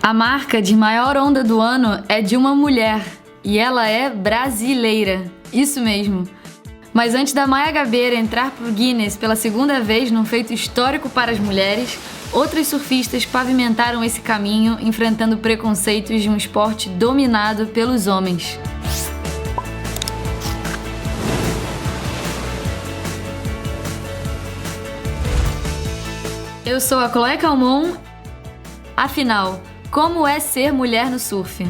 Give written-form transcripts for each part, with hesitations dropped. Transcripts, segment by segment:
A marca de maior onda do ano é de uma mulher e ela é brasileira. Isso mesmo. Mas antes da Maia Gabeira entrar pro Guinness pela segunda vez num feito histórico para as mulheres, outras surfistas pavimentaram esse caminho enfrentando preconceitos de um esporte dominado pelos homens. Eu sou a Chloé Calmon. Afinal, como é ser mulher no surf?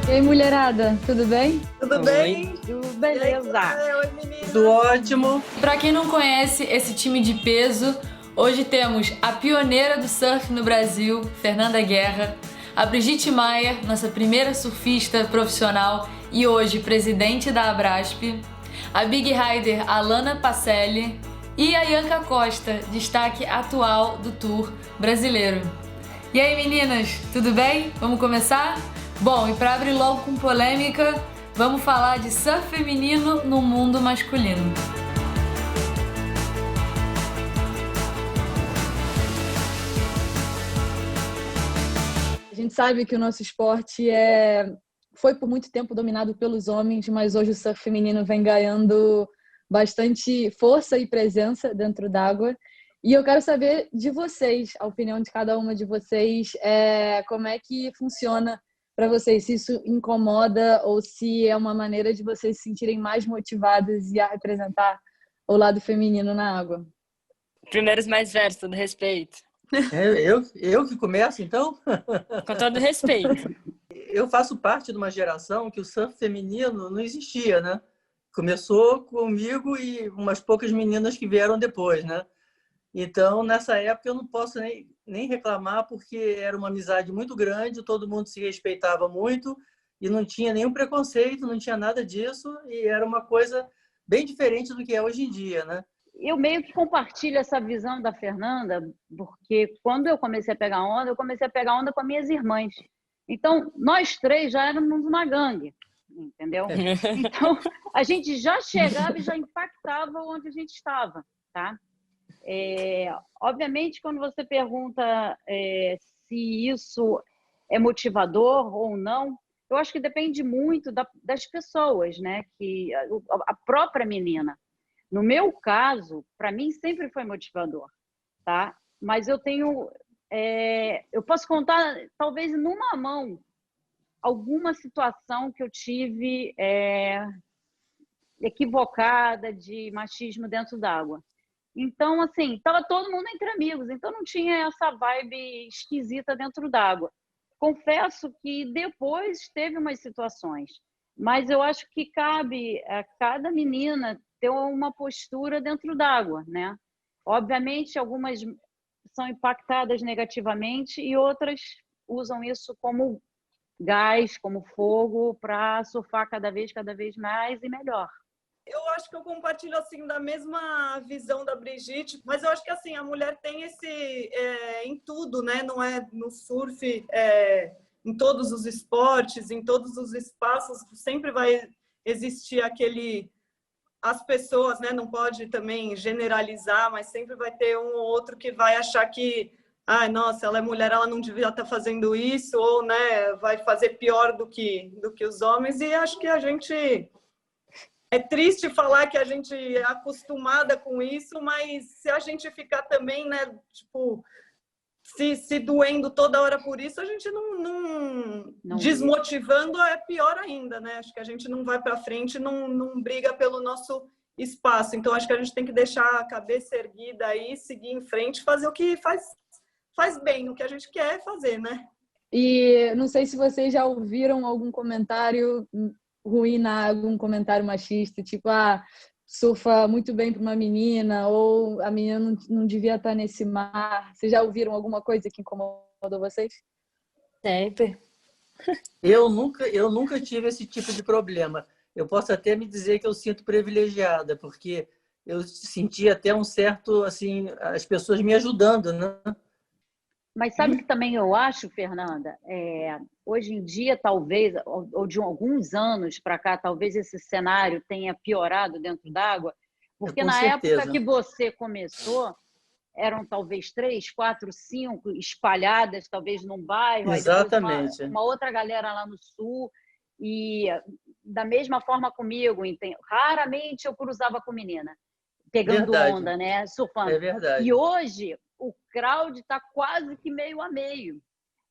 E aí, mulherada, tudo bem? Tudo bem? Tudo beleza. Oi, menina. Tudo ótimo. Pra quem não conhece esse time de peso, hoje temos a pioneira do surf no Brasil, Fernanda Guerra, a Brigitte Maier, nossa primeira surfista profissional e hoje presidente da Abrasp, a Big Rider Alana Pacelli e a Ianca Costa, destaque atual do Tour brasileiro. E aí, meninas, tudo bem? Vamos começar? Bom, e para abrir logo com polêmica, vamos falar de surf feminino no mundo masculino. A gente sabe que o nosso esporte foi por muito tempo dominado pelos homens, mas hoje o surf feminino vem ganhando bastante força e presença dentro d'água. E eu quero saber de vocês, a opinião de cada uma de vocês, como é que funciona para vocês, se isso incomoda ou se é uma maneira de vocês se sentirem mais motivadas e a representar o lado feminino na água. Primeiros mais velhos, todo respeito. Eu que começo, então? Com todo respeito. Eu faço parte de uma geração que o surf feminino não existia, né? Começou comigo e umas poucas meninas que vieram depois, né? Então, nessa época, eu não posso nem reclamar, porque era uma amizade muito grande, todo mundo se respeitava muito e não tinha nenhum preconceito, não tinha nada disso, e era uma coisa bem diferente do que é hoje em dia, né? Eu meio que compartilho essa visão da Fernanda, porque quando eu comecei a pegar onda, eu comecei a pegar onda com as minhas irmãs. Então, nós três já éramos uma gangue, entendeu? Então, a gente já chegava e já impactava onde a gente estava, tá? Obviamente, quando você pergunta se isso é motivador ou não, eu acho que depende muito das pessoas, né? Que a própria menina. No meu caso, para mim sempre foi motivador, tá? Mas eu posso contar talvez numa mão alguma situação que eu tive equivocada de machismo dentro d'água. Então, assim, estava todo mundo entre amigos, então não tinha essa vibe esquisita dentro d'água. Confesso que depois teve umas situações, mas eu acho que cabe a cada menina ter uma postura dentro d'água, né? Obviamente, algumas são impactadas negativamente e outras usam isso como gás, como fogo, para surfar cada vez mais e melhor. Eu acho que eu compartilho assim da mesma visão da Brigitte, mas eu acho que assim a mulher tem esse em tudo, né? Não é no surf, em todos os esportes, em todos os espaços sempre vai existir as pessoas, né? Não pode também generalizar, mas sempre vai ter um ou outro que vai achar que nossa, ela é mulher, ela não devia estar fazendo isso, ou né, vai fazer pior do que os homens. E acho que a gente é triste falar que a gente é acostumada com isso, mas se a gente ficar também, né, tipo, se doendo toda hora por isso, a gente não desmotivando é pior ainda, né? Acho que a gente não vai para frente, não briga pelo nosso espaço. Então, acho que a gente tem que deixar a cabeça erguida aí, seguir em frente, fazer o que faz bem, o que a gente quer fazer, né? E não sei se vocês já ouviram algum comentário ruim na água, um comentário machista, tipo, surfa muito bem para uma menina, ou a menina não devia estar nesse mar. Vocês já ouviram alguma coisa que incomodou vocês? Sempre. Eu nunca tive esse tipo de problema. Eu posso até me dizer que eu sinto privilegiada, porque eu senti até um certo, assim, as pessoas me ajudando, né? Mas sabe que também eu acho, Fernanda, hoje em dia, talvez, ou de alguns anos para cá, talvez esse cenário tenha piorado dentro d'água, porque na certeza. época que você começou, eram talvez 3, 4, 5 espalhadas, talvez num bairro, aí depois Exatamente. uma outra galera lá no sul, e da mesma forma comigo, raramente eu cruzava com menina, pegando Verdade. onda, né, surfando. É verdade. E hoje o crowd está quase que meio a meio.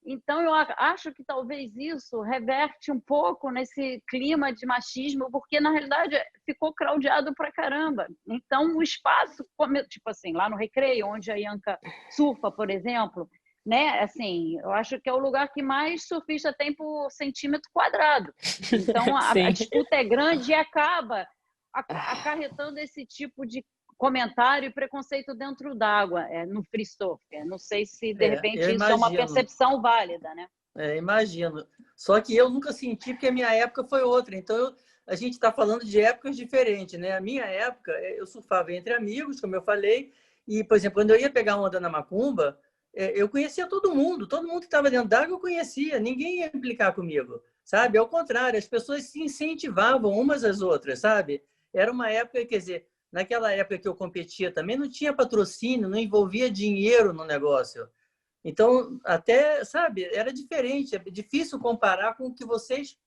Então, eu acho que talvez isso reverte um pouco nesse clima de machismo, porque, na realidade, ficou craudiado pra caramba. Então, o espaço, tipo assim, lá no Recreio, onde a Ianca surfa, por exemplo, né? Assim, eu acho que é o lugar que mais surfista tem por centímetro quadrado. Então, a disputa é grande e acaba acarretando esse tipo de comentário e preconceito dentro d'água, no free surf. Não sei se, de repente, isso é uma percepção válida, né? Imagino. Só que eu nunca senti, porque a minha época foi outra. Então, a gente está falando de épocas diferentes, né? A minha época, eu surfava entre amigos, como eu falei, e, por exemplo, quando eu ia pegar onda na macumba, eu conhecia todo mundo que estava dentro d'água eu conhecia, ninguém ia implicar comigo, sabe? Ao contrário, as pessoas se incentivavam umas às outras, sabe? Era uma época, quer dizer, naquela época que eu competia também, não tinha patrocínio, não envolvia dinheiro no negócio. Então, até, sabe, era diferente. É difícil comparar com o que vocês...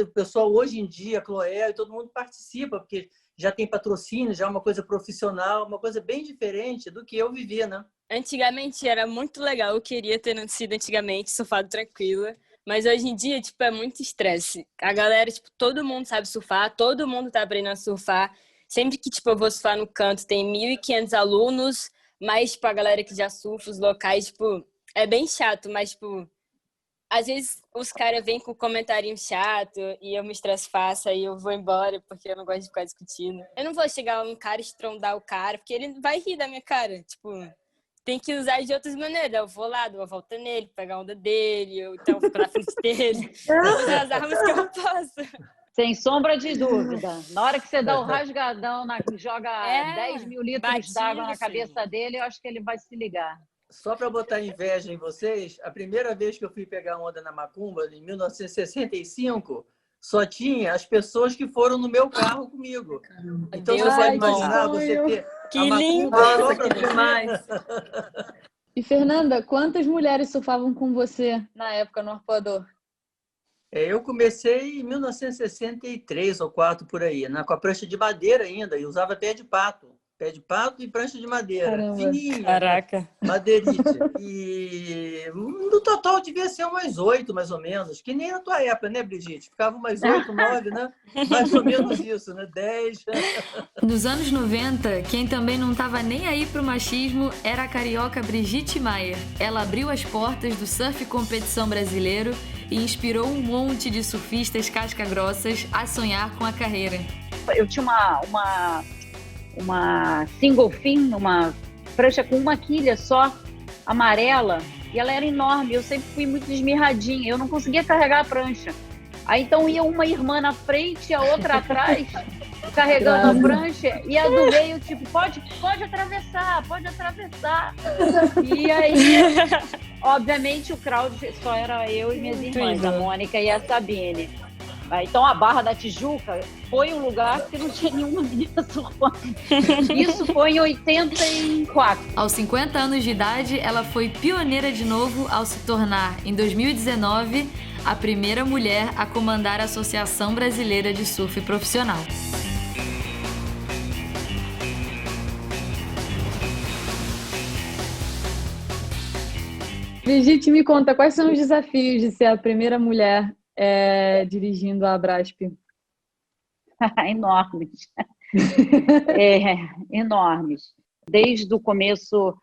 O pessoal hoje em dia, a Chloé, todo mundo participa, porque já tem patrocínio, já é uma coisa profissional, uma coisa bem diferente do que eu vivia, né? Antigamente era muito legal, eu queria ter nascido antigamente, surfado tranquila. Mas hoje em dia, tipo, é muito estresse. A galera, tipo, todo mundo sabe surfar, todo mundo tá aprendendo a surfar. Sempre que, tipo, eu vou surfar no canto, tem 1.500 alunos, mais, tipo, a galera que já surfa, os locais, tipo, é bem chato, mas, tipo, às vezes os caras vêm com comentário chato e eu me estresso fácil, aí eu vou embora porque eu não gosto de ficar discutindo. Eu não vou chegar um cara e estrondar o cara, porque ele vai rir da minha cara, tipo... Tem que usar de outras maneiras. Eu vou lá, dou uma volta nele, pegar a onda dele, ou então vou pra frente dele. Usar as armas que eu posso. Sem sombra de dúvida. Na hora que você dá o rasgadão, joga 10 mil litros d'água na cabeça dele, eu acho que ele vai se ligar. Só para botar inveja em vocês, a primeira vez que eu fui pegar onda na macumba, em 1965, só tinha as pessoas que foram no meu carro comigo. Então, você pode imaginar, você ter... Que lindo! Nossa, que demais! E, Fernanda, quantas mulheres surfavam com você na época no arpoador? Eu comecei em 1963 ou 4 por aí, com a prancha de madeira ainda, e usava pé de pato e prancha de madeira. Caramba. Fininha. Caraca. Madeirite. E no total devia ser umas 8, mais ou menos. Que nem na tua época, né, Brigitte? Ficava umas 8, 9, né? Mais ou menos isso, né? 10. Nos anos 90, quem também não estava nem aí pro machismo era a carioca Brigitte Maier. Ela abriu as portas do surf competição brasileiro e inspirou um monte de surfistas casca-grossas a sonhar com a carreira. Eu tinha uma single fin, uma prancha com uma quilha só, amarela, e ela era enorme. Eu sempre fui muito esmirradinha, eu não conseguia carregar a prancha. Aí então ia uma irmã na frente, a outra atrás, carregando a prancha, e a do meio, tipo, pode atravessar. E aí, obviamente, o crowd só era eu e minhas irmãs, a Mônica e a Sabine. Então, a Barra da Tijuca foi um lugar que não tinha nenhuma menina surfando. Isso foi em 84. Aos 50 anos de idade, ela foi pioneira de novo ao se tornar, em 2019, a primeira mulher a comandar a Associação Brasileira de Surf Profissional. Brigitte, me conta, quais são os desafios de ser a primeira mulher dirigindo a Abrasp? Enormes. Enormes. Desde o começo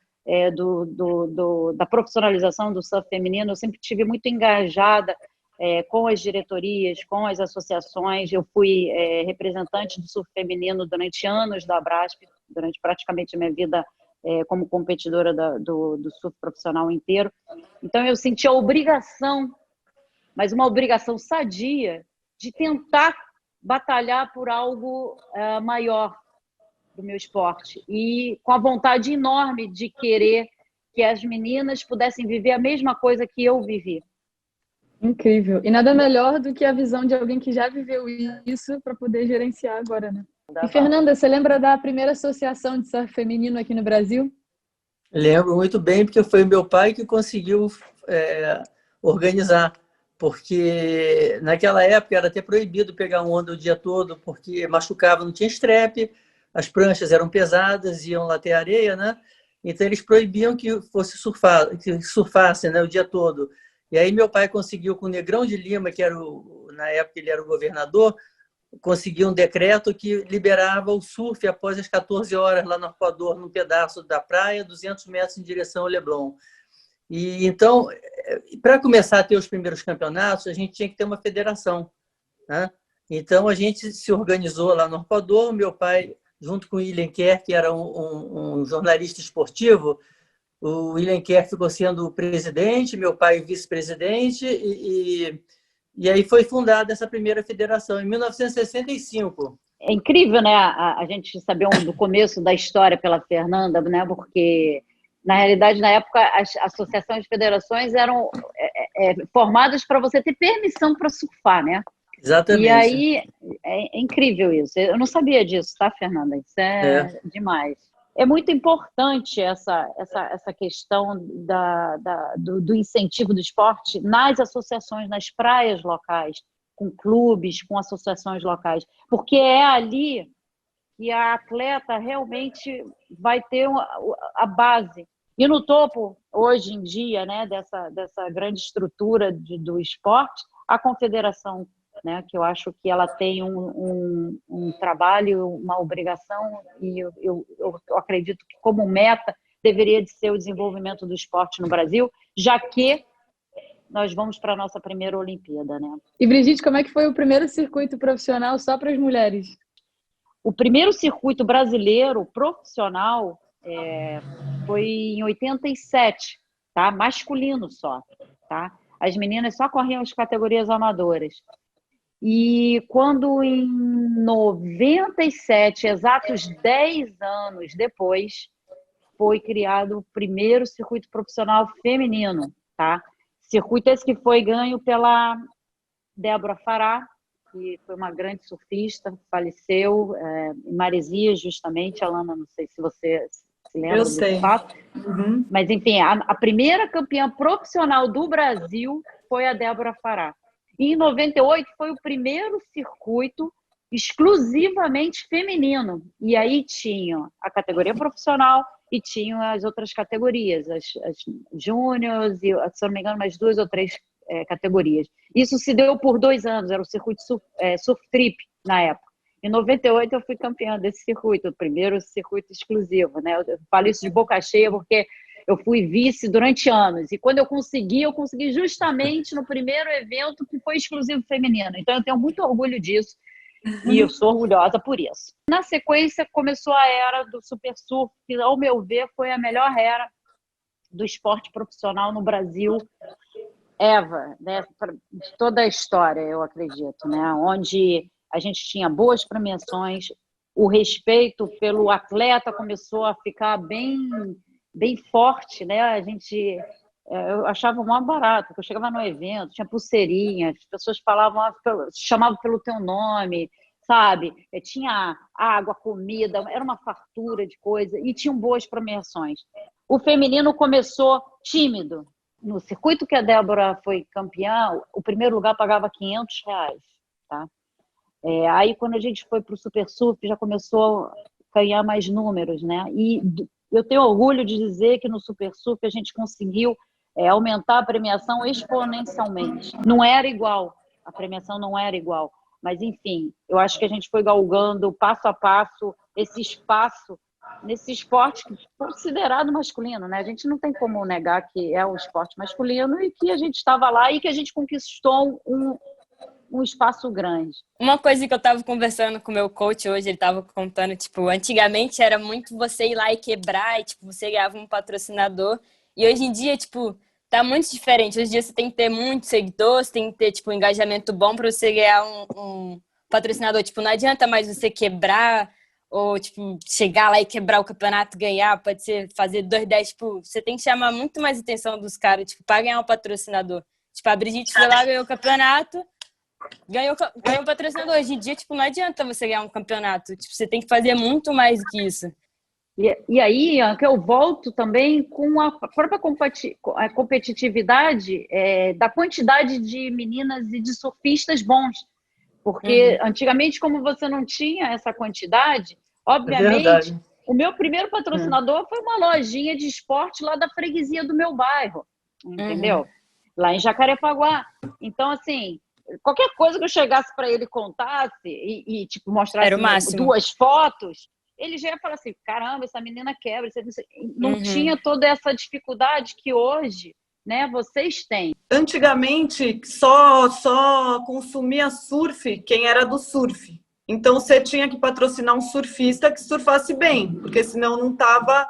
da profissionalização do surf feminino, eu sempre estive muito engajada com as diretorias, com as associações. Eu fui representante do surf feminino durante anos da Abrasp, durante praticamente a minha vida como competidora do surf profissional inteiro. Então, eu senti a obrigação, mas uma obrigação sadia, de tentar batalhar por algo maior do meu esporte. E com a vontade enorme de querer que as meninas pudessem viver a mesma coisa que eu vivi. Incrível. E nada melhor do que a visão de alguém que já viveu isso para poder gerenciar agora, né? E, Fernanda, você lembra da primeira associação de surf feminino aqui no Brasil? Lembro muito bem, porque foi o meu pai que conseguiu organizar, porque naquela época era até proibido pegar onda o dia todo, porque machucava, não tinha strep, as pranchas eram pesadas, iam lá ter areia, né? Então eles proibiam que fosse surfar, que surfasse, né, o dia todo. E aí meu pai conseguiu com o Negrão de Lima, que era na época ele era o governador, conseguiu um decreto que liberava o surf após as 14 horas lá no Arpoador, num pedaço da praia, 200 metros em direção ao Leblon. E então, para começar a ter os primeiros campeonatos, a gente tinha que ter uma federação, né? Então a gente se organizou lá no Arpoador, meu pai, junto com o William Kerr, que era um jornalista esportivo, o William Kerr ficou sendo o presidente, meu pai o vice-presidente, e aí foi fundada essa primeira federação, em 1965. É incrível, né, a gente saber do começo da história pela Fernanda, né, porque, na realidade, na época, as associações e federações eram formadas para você ter permissão para surfar, né? Exatamente. E aí, é incrível isso. Eu não sabia disso, tá, Fernanda? Isso é demais. É muito importante essa questão do incentivo do esporte nas associações, nas praias locais, com clubes, com associações locais, porque é ali que a atleta realmente vai ter a base. E no topo, hoje em dia, né, dessa grande estrutura do esporte, a confederação, né, que eu acho que ela tem um trabalho, uma obrigação, e eu acredito que como meta deveria de ser o desenvolvimento do esporte no Brasil, já que nós vamos para a nossa primeira Olimpíada, né? E Brigitte, como é que foi o primeiro circuito profissional só para as mulheres? O primeiro circuito brasileiro profissional foi em 87, tá? Masculino só, tá? As meninas só corriam as categorias amadoras. E quando em 97, exatos 10 anos depois, foi criado o primeiro circuito profissional feminino, tá? Circuito esse que foi ganho pela Débora Fará, que foi uma grande surfista, faleceu em Maresias, justamente. Alana, não sei se você se lembra desse fato. Uhum. Mas, enfim, a primeira campeã profissional do Brasil foi a Débora Fará. E em 98 foi o primeiro circuito exclusivamente feminino. E aí tinha a categoria profissional e tinham as outras categorias, as júniors e, se não me engano, mais 2 ou 3 categorias. Isso se deu por 2 anos, era o circuito Surf Trip na época. Em 98 eu fui campeã desse circuito, o primeiro circuito exclusivo, né? Eu falo isso de boca cheia porque eu fui vice durante anos. E quando eu consegui justamente no primeiro evento que foi exclusivo feminino. Então eu tenho muito orgulho disso e eu sou orgulhosa por isso. Na sequência começou a era do Super Surf, que ao meu ver foi a melhor era do esporte profissional no Brasil ever, né? De toda a história, eu acredito, né? Onde a gente tinha boas premiações, o respeito pelo atleta começou a ficar bem forte, né? A gente, eu achava mó barato, porque eu chegava no evento, tinha pulseirinha, as pessoas falavam, chamavam pelo teu nome, sabe? Tinha água, comida, era uma fartura de coisa, e tinham boas premiações. O feminino começou tímido. No circuito que a Débora foi campeã, o primeiro lugar pagava R$500, tá? Aí, quando a gente foi para o Super Surf, já começou a ganhar mais números, né? E eu tenho orgulho de dizer que no Super Surf a gente conseguiu aumentar a premiação exponencialmente. Não era igual, a premiação não era igual, mas, enfim, eu acho que a gente foi galgando passo a passo esse espaço nesse esporte considerado masculino, né? A gente não tem como negar que é um esporte masculino e que a gente estava lá e que a gente conquistou um espaço grande. Uma coisa que eu tava conversando com o meu coach hoje, ele tava contando, tipo, antigamente era muito você ir lá e quebrar, e, tipo, você ganhava um patrocinador, e hoje em dia, tipo, tá muito diferente. Hoje em dia você tem que ter muitos seguidores, tem que ter, tipo, um engajamento bom pra você ganhar um patrocinador. Tipo, não adianta mais você quebrar ou, tipo, chegar lá e quebrar o campeonato, ganhar, pode ser fazer 2-10, tipo, você tem que chamar muito mais atenção dos caras, tipo, pra ganhar um patrocinador. Tipo, a Brigitte foi lá, ganhou o campeonato, ganhou um patrocinador. Hoje em dia, tipo, não adianta você ganhar um campeonato. Tipo, você tem que fazer muito mais do que isso. E aí, Anca, eu volto também com a própria competitividade da quantidade de meninas e de surfistas bons. Porque antigamente, como você não tinha essa quantidade, obviamente, verdade. o meu primeiro patrocinador foi uma lojinha de esporte lá da freguesia do meu bairro, entendeu? Lá em Jacarepaguá. Então, assim, qualquer coisa que eu chegasse para ele e contasse e tipo, mostrasse Era o máximo. 2 fotos, ele já ia falar assim, caramba, essa menina quebra. Não tinha toda essa dificuldade que hoje, né, vocês têm. Antigamente, só consumia surf quem era do surf. Então, você tinha que patrocinar um surfista que surfasse bem, porque senão não estava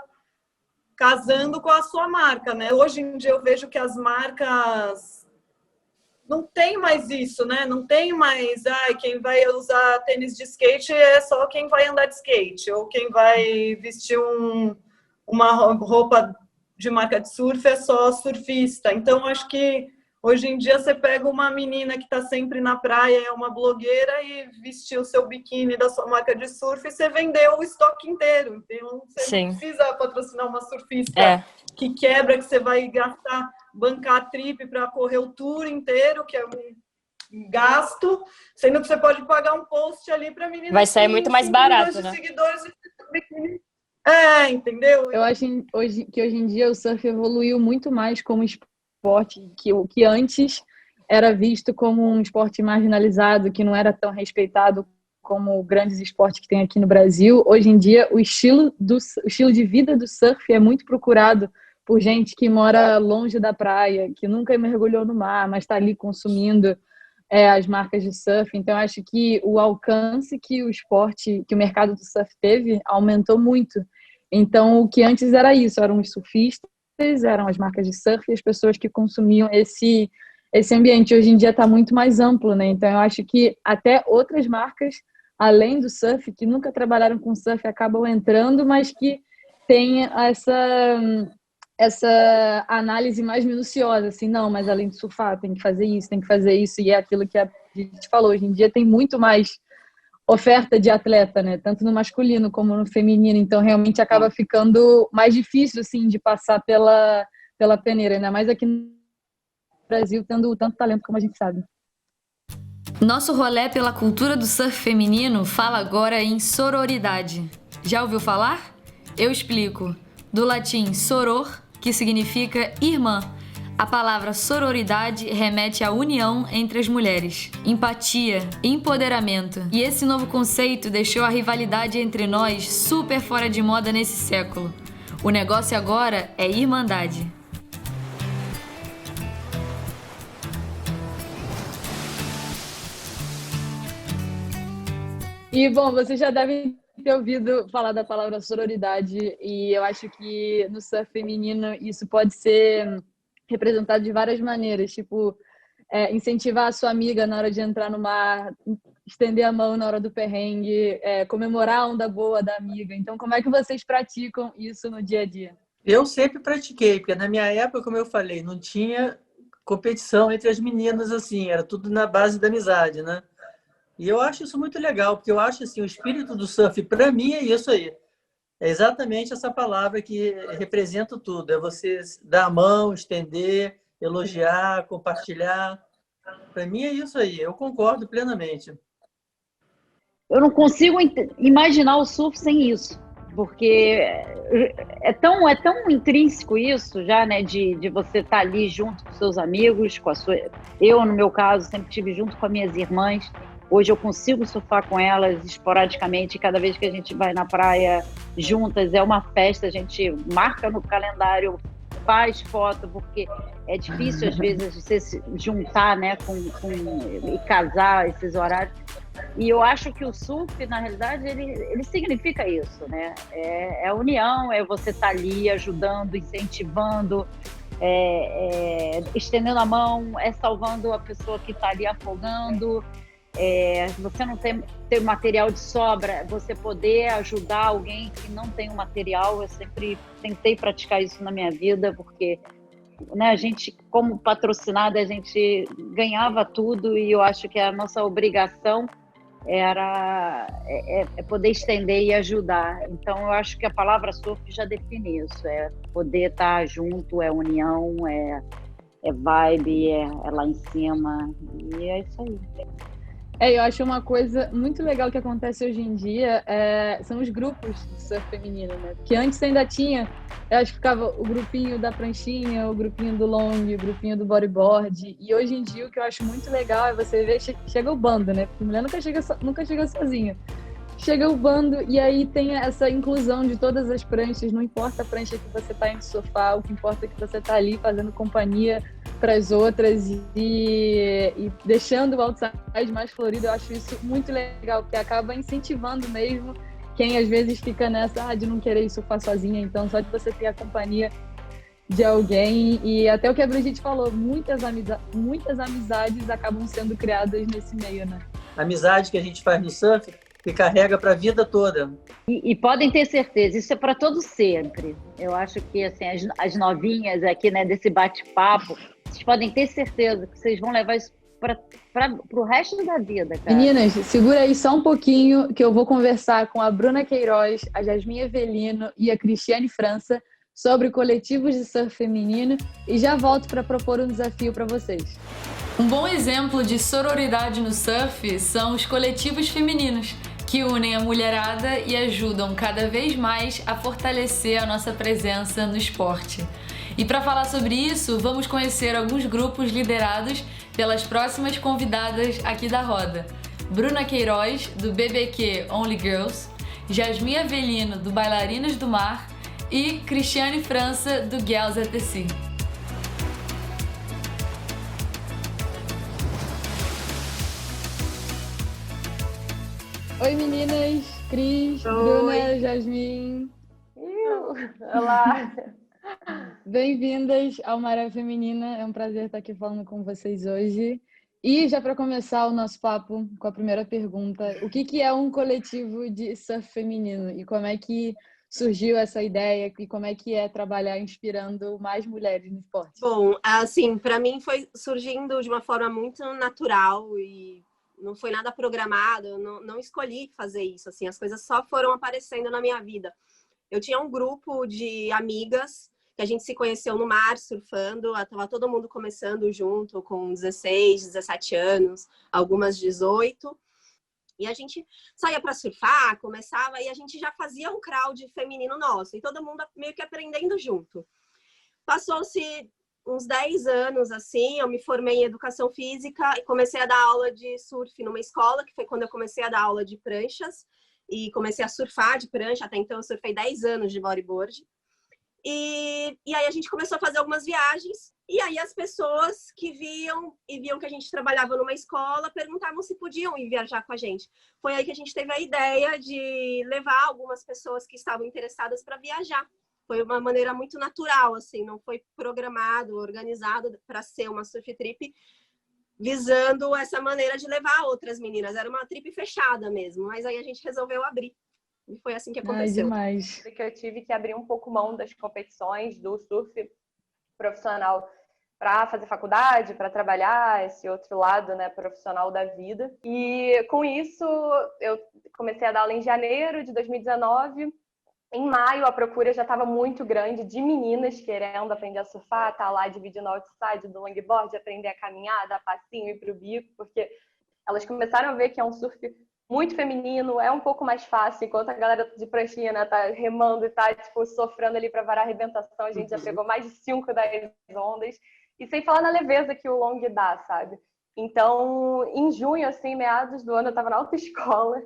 casando com a sua marca, né? Hoje em dia eu vejo que as marcas não tem mais isso, né? Não tem mais, quem vai usar tênis de skate é só quem vai andar de skate, ou quem vai vestir uma roupa de marca de surf é só surfista. Então, acho que hoje em dia você pega uma menina que está sempre na praia, é uma blogueira, e vestiu o seu biquíni da sua marca de surf e você vendeu o estoque inteiro. Então, você não precisa patrocinar uma surfista que quebra, que você vai gastar, bancar a trip para correr o tour inteiro, que é um gasto, sendo que você pode pagar um post ali para a menina. Vai sair muito mais barato, né? Seguidores entendeu? Eu acho que hoje em dia o surf evoluiu muito mais como esporte, que o que antes era visto como um esporte marginalizado, que não era tão respeitado como grandes esportes que tem aqui no Brasil. Hoje em dia, o estilo de vida do surf é muito procurado por gente que mora longe da praia, que nunca mergulhou no mar, mas está ali consumindo as marcas de surf. Então, acho que o alcance que o mercado do surf teve, aumentou muito. Então, o que antes era isso, eram os surfistas, eram as marcas de surf e as pessoas que consumiam esse ambiente. Hoje em dia está muito mais amplo, né? Então, eu acho que até outras marcas, além do surf, que nunca trabalharam com surf, acabam entrando, mas que tem essa análise mais minuciosa, assim, não, mas além de surfar, tem que fazer isso, e é aquilo que a gente falou, hoje em dia tem muito mais oferta de atleta, né, tanto no masculino como no feminino, então realmente acaba ficando mais difícil, assim, de passar pela peneira, ainda mais aqui no Brasil, tendo tanto talento como a gente sabe. Nosso rolê pela cultura do surf feminino fala agora em sororidade. Já ouviu falar? Eu explico. Do latim soror, que significa irmã. A palavra sororidade remete à união entre as mulheres, empatia, empoderamento. E esse novo conceito deixou a rivalidade entre nós super fora de moda nesse século. O negócio agora é irmandade. E, bom, vocês já devem ter ouvido falar da palavra sororidade, e eu acho que no surf feminino isso pode ser representado de várias maneiras, tipo, incentivar a sua amiga na hora de entrar no mar, estender a mão na hora do perrengue, comemorar a onda boa da amiga. Então, como é que vocês praticam isso no dia a dia? Eu sempre pratiquei, porque na minha época, como eu falei, não tinha competição entre as meninas, assim, era tudo na base da amizade, né? E eu acho isso muito legal, porque eu acho assim, o espírito do surf, para mim, é isso aí. É exatamente essa palavra que representa tudo. É você dar a mão, estender, elogiar, compartilhar. Para mim é isso aí. Eu concordo plenamente. Eu não consigo imaginar o surf sem isso, porque é tão intrínseco isso já, né? De você estar ali junto com seus amigos, Eu, no meu caso, sempre estive junto com as minhas irmãs. Hoje eu consigo surfar com elas esporadicamente. Cada vez que a gente vai na praia juntas, é uma festa. A gente marca no calendário, faz foto, porque é difícil, às vezes, você se juntar, né, e casar esses horários. E eu acho que o surf, na realidade, ele significa isso, né? É a união, é você estar ali ajudando, incentivando, estendendo a mão, salvando a pessoa que está ali afogando. Você não tem material de sobra, você poder ajudar alguém que não tem o material. Eu sempre tentei praticar isso na minha vida, porque, né, a gente, como patrocinada, a gente ganhava tudo, e eu acho que a nossa obrigação é poder estender e ajudar. Então, eu acho que a palavra surf já define isso. É poder estar junto, é união, é vibe, é lá em cima. E é isso aí. Eu acho uma coisa muito legal que acontece hoje em dia são os grupos de surf feminino, né? Porque antes ainda tinha, eu acho que ficava o grupinho da pranchinha, o grupinho do long, o grupinho do bodyboard. E hoje em dia o que eu acho muito legal é você ver, chega o bando, né? Porque mulher nunca chega sozinha. Chega o bando e aí tem essa inclusão de todas as pranchas, não importa a prancha que você está indo sofá, o que importa é que você está ali fazendo companhia para as outras e deixando o outside mais florido. Eu acho isso muito legal, porque acaba incentivando mesmo quem às vezes fica nessa de não querer ir surfar sozinha. Então, só de você ter a companhia de alguém, e até o que a Brigitte falou, muitas amizades acabam sendo criadas nesse meio, né? A amizade que a gente faz no surf que carrega para a vida toda. E podem ter certeza, isso é para todo sempre. Eu acho que assim, as novinhas aqui, né, desse bate-papo, vocês podem ter certeza que vocês vão levar isso para o resto da vida, cara. Meninas, segura aí só um pouquinho que eu vou conversar com a Bruna Queiroz, a Jasmin Evelino e a Cristiane França sobre coletivos de surf feminino e já volto para propor um desafio para vocês. Um bom exemplo de sororidade no surf são os coletivos femininos, que unem a mulherada e ajudam cada vez mais a fortalecer a nossa presença no esporte. E para falar sobre isso, vamos conhecer alguns grupos liderados pelas próximas convidadas aqui da roda. Bruna Queiroz, do BBQ Only Girls, Jasmin Avelino, do Bailarinas do Mar e Cristiane França, do Girls at the Sea. Oi meninas, Cris, Oi. Bruna, Jasmin. Olá! Bem-vindas ao Maré Feminina, é um prazer estar aqui falando com vocês hoje. E já para começar o nosso papo com a primeira pergunta, o que é um coletivo de surf feminino e como é que surgiu essa ideia e como é que é trabalhar inspirando mais mulheres no esporte? Bom, assim, para mim foi surgindo de uma forma muito natural e não foi nada programado, eu não escolhi fazer isso, assim, as coisas só foram aparecendo na minha vida. Eu tinha um grupo de amigas que a gente se conheceu no mar, surfando, estava todo mundo começando junto, com 16, 17 anos, algumas 18, e a gente saía para surfar, começava, e a gente já fazia um crowd feminino nosso, e todo mundo meio que aprendendo junto. Passou-se uns 10 anos, assim, eu me formei em educação física e comecei a dar aula de surf numa escola, que foi quando eu comecei a dar aula de pranchas e comecei a surfar de prancha. Até então eu surfei 10 anos de bodyboard. E aí a gente começou a fazer algumas viagens e aí as pessoas que viam que a gente trabalhava numa escola perguntavam se podiam ir viajar com a gente. Foi aí que a gente teve a ideia de levar algumas pessoas que estavam interessadas para viajar. Foi uma maneira muito natural, assim, não foi programado, organizado para ser uma surf trip visando essa maneira de levar outras meninas. Era uma trip fechada mesmo, mas aí a gente resolveu abrir. E foi assim que aconteceu. Demais. Que eu tive que abrir um pouco mão das competições do surf profissional para fazer faculdade, para trabalhar esse outro lado, né, profissional da vida. E com isso eu comecei a dar aula em janeiro de 2019. Em maio, a procura já estava muito grande de meninas querendo aprender a surfar, tá lá dividindo o outside do longboard, aprender a caminhar, dar passinho e ir pro bico, porque elas começaram a ver que é um surf muito feminino, é um pouco mais fácil, enquanto a galera de pranchinha, né, tá remando e tá, tipo, sofrendo ali para varar a arrebentação, a gente já pegou mais de 5, 10 ondas, e sem falar na leveza que o long dá, sabe? Então, em junho, assim, meados do ano, eu tava na autoescola,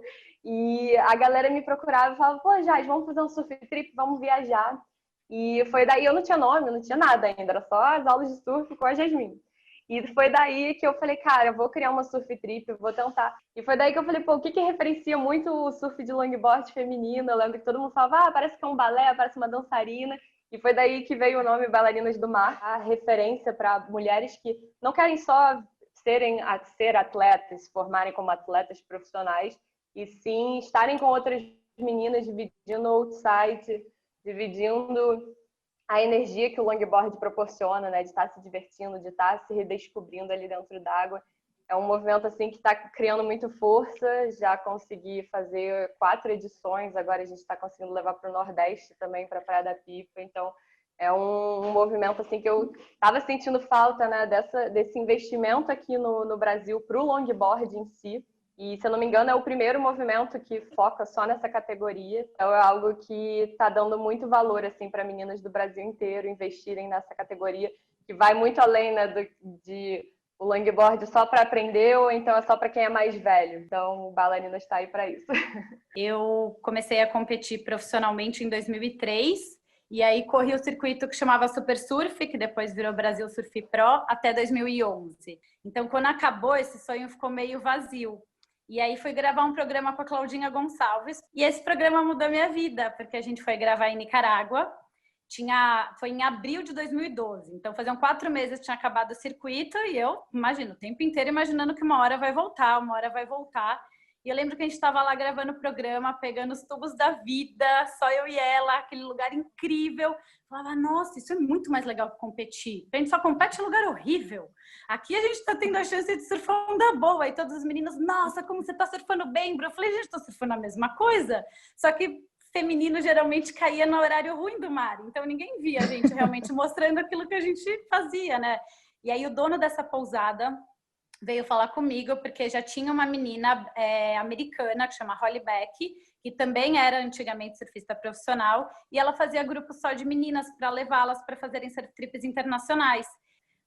e a galera me procurava e falava, pô, Jaz, vamos fazer um surf trip, vamos viajar. E foi daí, eu não tinha nome, não tinha nada ainda, era só as aulas de surf com a Jasmin. E foi daí que eu falei, cara, eu vou criar uma surf trip, vou tentar. E foi daí que eu falei, pô, o que referencia muito o surf de longboard feminino? Eu lembro que todo mundo falava, parece que é um balé, parece uma dançarina. E foi daí que veio o nome Bailarinas do Mar, a referência para mulheres que não querem só ser atletas, se formarem como atletas profissionais, e sim estarem com outras meninas dividindo o outside, dividindo a energia que o longboard proporciona, né, de estar se divertindo, de estar se redescobrindo ali dentro d'água. É um movimento assim que está criando muito força. Já consegui fazer 4 edições, agora a gente está conseguindo levar para o Nordeste também, para a Praia da Pipa. Então é um movimento assim que eu estava sentindo falta, né, desse investimento aqui no Brasil para o longboard em si. E, se eu não me engano, é o primeiro movimento que foca só nessa categoria. Então, é algo que está dando muito valor assim, para meninas do Brasil inteiro investirem nessa categoria, que vai muito além, né, de o longboard só para aprender ou então é só para quem é mais velho. Então, o Bailarinas está aí para isso. Eu comecei a competir profissionalmente em 2003 e aí corri o circuito que chamava Super Surf, que depois virou Brasil Surf Pro, até 2011. Então, quando acabou, esse sonho ficou meio vazio. E aí fui gravar um programa com a Claudinha Gonçalves. E esse programa mudou minha vida, porque a gente foi gravar em Nicarágua. Foi em abril de 2012. Então, faziam 4 meses que tinha acabado o circuito. E eu, imagino, o tempo inteiro imaginando que uma hora vai voltar, uma hora vai voltar. E eu lembro que a gente estava lá gravando o programa, pegando os tubos da vida, só eu e ela, aquele lugar incrível. Falava, nossa, isso é muito mais legal que competir. A gente só compete em lugar horrível. Aqui a gente está tendo a chance de surfar onda boa. E todos os meninos, nossa, como você está surfando bem, bro. Eu falei, gente, estou surfando a mesma coisa. Só que feminino geralmente caía no horário ruim do mar. Então ninguém via a gente realmente mostrando aquilo que a gente fazia, né? E aí o dono dessa pousada veio falar comigo, porque já tinha uma menina americana que chama Holly Beck, que também era antigamente surfista profissional, e ela fazia grupo só de meninas para levá-las para fazerem surf trips internacionais.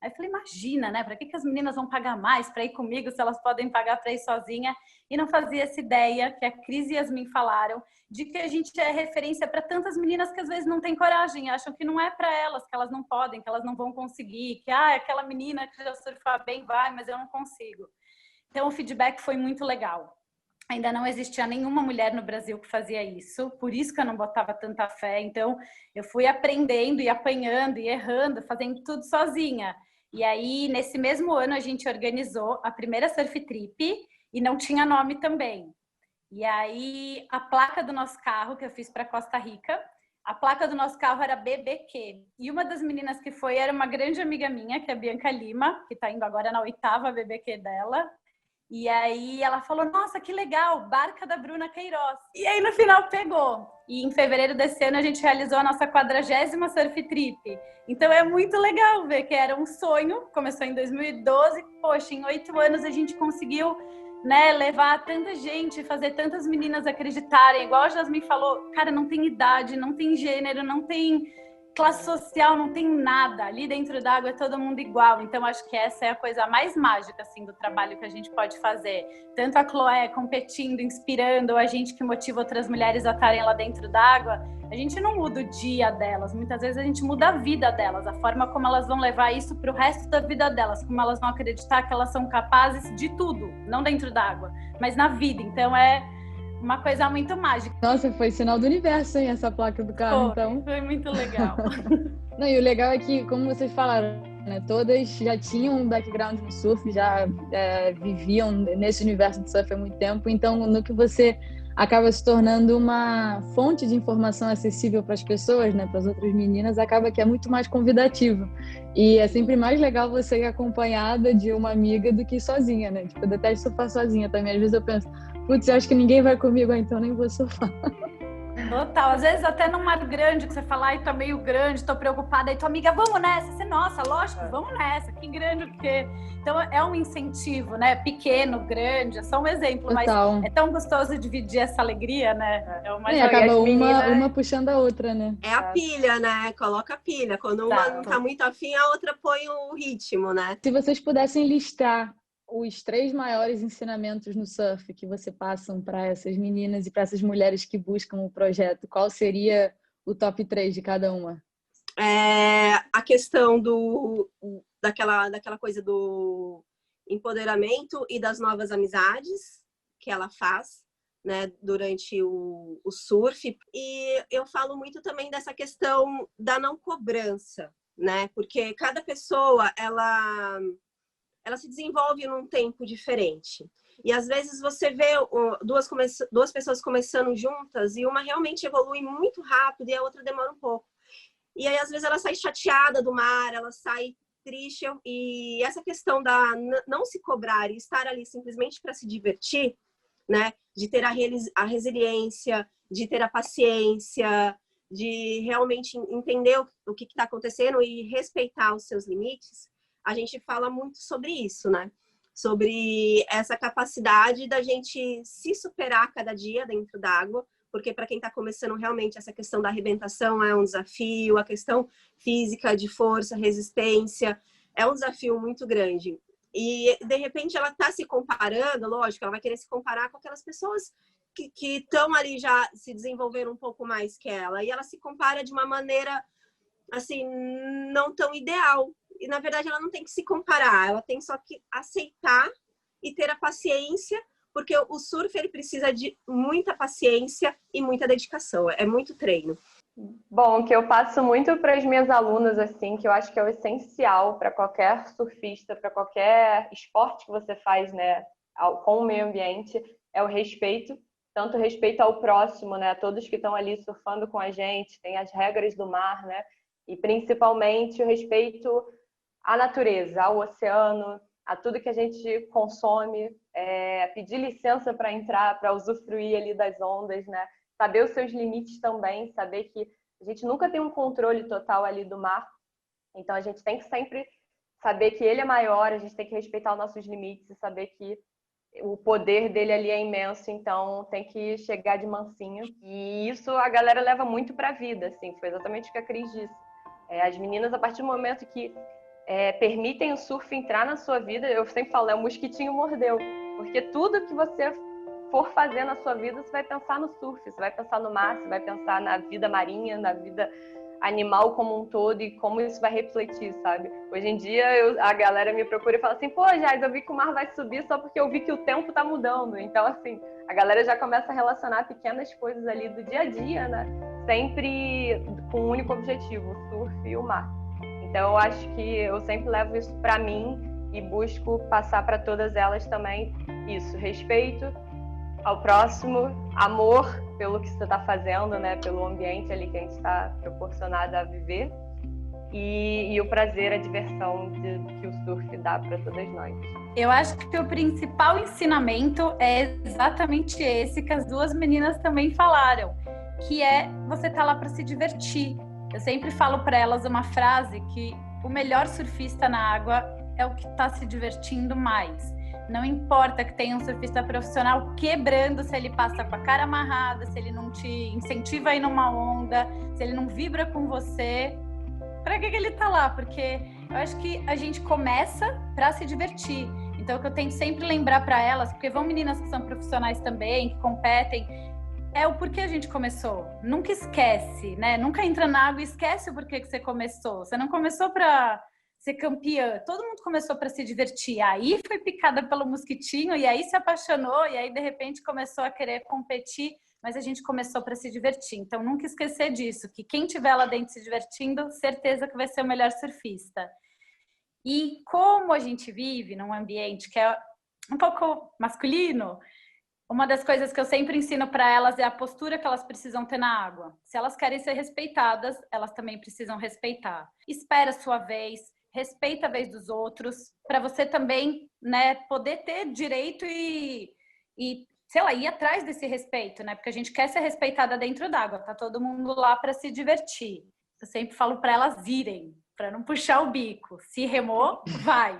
Aí eu falei, imagina, né? Para que as meninas vão pagar mais para ir comigo se elas podem pagar para ir sozinha? E não fazia essa ideia que a Cris e Yasmin falaram de que a gente é referência para tantas meninas que às vezes não têm coragem, acham que não é para elas, que elas não podem, que elas não vão conseguir, que aquela menina que já surfa bem vai, mas eu não consigo. Então o feedback foi muito legal. Ainda não existia nenhuma mulher no Brasil que fazia isso, por isso que eu não botava tanta fé. Então eu fui aprendendo e apanhando e errando, fazendo tudo sozinha. E aí, nesse mesmo ano, a gente organizou a primeira surf trip e não tinha nome também. E aí, a placa do nosso carro, que eu fiz para Costa Rica, a placa do nosso carro era BBQ. E uma das meninas que foi era uma grande amiga minha, que é a Bianca Lima, que está indo agora na 8ª BBQ dela. E aí ela falou, nossa, que legal, Barca da Bruna Queiroz. E aí no final pegou. E em fevereiro desse ano a gente realizou a nossa 40ª surf trip. Então é muito legal ver que era um sonho, começou em 2012, poxa, em 8 anos a gente conseguiu, né, levar tanta gente, fazer tantas meninas acreditarem. Igual a Jasmine falou, cara, não tem idade, não tem gênero, não tem classe social, não tem nada. Ali dentro d'água é todo mundo igual. Então, acho que essa é a coisa mais mágica, assim, do trabalho que a gente pode fazer. Tanto a Chloé competindo, inspirando, a gente que motiva outras mulheres a estarem lá dentro d'água. A gente não muda o dia delas. Muitas vezes a gente muda a vida delas, a forma como elas vão levar isso para o resto da vida delas, como elas vão acreditar que elas são capazes de tudo, não dentro d'água, mas na vida. Então, é uma coisa muito mágica. Nossa, foi sinal do universo, hein, essa placa do carro, então. Foi muito legal. Não, e o legal é que, como vocês falaram, né, todas já tinham um background no surf, já viviam nesse universo do surf há muito tempo, então no que você acaba se tornando uma fonte de informação acessível para as pessoas, né, para as outras meninas, acaba que é muito mais convidativo. E é sempre mais legal você ir acompanhada de uma amiga do que sozinha, né? Tipo, eu detesto surfar sozinha também. Às vezes eu penso, putz, eu acho que ninguém vai comigo, então nem vou surfar. Total, às vezes até num mar grande que você fala, ai, tá meio grande, tô preocupada, aí tua amiga, vamos nessa, você, nossa, lógico, vamos nessa, que grande o quê? Então é um incentivo, né, pequeno, grande, é só um exemplo, Total. Mas é tão gostoso dividir essa alegria, né? É uma acaba uma puxando a outra, né? É a pilha, né? Coloca a pilha, quando uma não tá muito afim, a outra põe o ritmo, né? Se vocês pudessem listar os 3 maiores ensinamentos no surf que você passam para essas meninas e para essas mulheres que buscam o projeto, qual seria o top 3 de cada uma? A questão daquela coisa do empoderamento e das novas amizades que ela faz, né, durante o surf. E eu falo muito também dessa questão da não cobrança, né? Porque cada pessoa, ela se desenvolve num tempo diferente. E às vezes você vê duas pessoas começando juntas e uma realmente evolui muito rápido e a outra demora um pouco. E aí às vezes ela sai chateada do mar, ela sai triste. E essa questão da não se cobrar e estar ali simplesmente para se divertir, né? De ter a resiliência, de ter a paciência, de realmente entender o que está acontecendo e respeitar os seus limites. A gente fala muito sobre isso, né? Sobre essa capacidade da gente se superar cada dia dentro d'água, porque para quem está começando realmente essa questão da arrebentação é um desafio, a questão física de força, resistência, é um desafio muito grande. E, de repente, ela está se comparando, lógico, ela vai querer se comparar com aquelas pessoas que estão ali já se desenvolvendo um pouco mais que ela. E ela se compara de uma maneira, assim, não tão ideal. E, na verdade, ela não tem que se comparar, ela tem só que aceitar e ter a paciência, porque o surf, ele precisa de muita paciência e muita dedicação, é muito treino. Bom, o que eu passo muito para as minhas alunas, assim, que eu acho que é o essencial para qualquer surfista, para qualquer esporte que você faz, né, com o meio ambiente, é o respeito, tanto o respeito ao próximo, né, a todos que estão ali surfando com a gente, tem as regras do mar, né, e principalmente o respeito à natureza, ao oceano, a tudo que a gente consome, pedir licença para entrar, para usufruir ali das ondas, né, saber os seus limites também, saber que a gente nunca tem um controle total ali do mar, então a gente tem que sempre saber que ele é maior, a gente tem que respeitar os nossos limites e saber que o poder dele ali é imenso, então tem que chegar de mansinho. E isso a galera leva muito para a vida, assim, foi exatamente o que a Cris disse. As meninas, a partir do momento que permitem o surf entrar na sua vida, eu sempre falo, o mosquitinho mordeu, porque tudo que você for fazer na sua vida, você vai pensar no surf, você vai pensar no mar, você vai pensar na vida marinha, na vida animal como um todo e como isso vai refletir, sabe? Hoje em dia a galera me procura e fala assim, pô, Jais, eu vi que o mar vai subir só porque eu vi que o tempo tá mudando. Então, assim, a galera já começa a relacionar pequenas coisas ali do dia a dia, né? Sempre com um único objetivo, o surf e o mar. Então, eu acho que eu sempre levo isso pra mim e busco passar para todas elas também isso, respeito ao próximo, amor pelo que você está fazendo, né? Pelo ambiente ali que a gente está proporcionado a viver e o prazer, a diversão que o surf dá para todas nós. Eu acho que o principal ensinamento é exatamente esse que as duas meninas também falaram, que é você tá lá para se divertir. Eu sempre falo para elas uma frase que o melhor surfista na água é o que está se divertindo mais. Não importa que tenha um surfista profissional quebrando, se ele passa com a cara amarrada, se ele não te incentiva a ir numa onda, se ele não vibra com você. Para que ele tá lá? Porque eu acho que a gente começa para se divertir. Então, o que eu tento sempre lembrar para elas, porque vão meninas que são profissionais também, que competem, é o porquê a gente começou. Nunca esquece, né? Nunca entra na água e esquece o porquê que você começou. Você não começou para ser campeã, todo mundo começou para se divertir, aí foi picada pelo mosquitinho e aí se apaixonou e aí de repente começou a querer competir, mas a gente começou para se divertir, então nunca esquecer disso, que quem estiver lá dentro se divertindo, certeza que vai ser o melhor surfista. E como a gente vive num ambiente que é um pouco masculino, uma das coisas que eu sempre ensino para elas é a postura que elas precisam ter na água. Se elas querem ser respeitadas, elas também precisam respeitar. Espera a sua vez, respeita a vez dos outros, para você também, né, poder ter direito e, sei lá, ir atrás desse respeito, né? Porque a gente quer ser respeitada dentro d'água, tá todo mundo lá para se divertir. Eu sempre falo para elas irem, para não puxar o bico. Se remou, vai.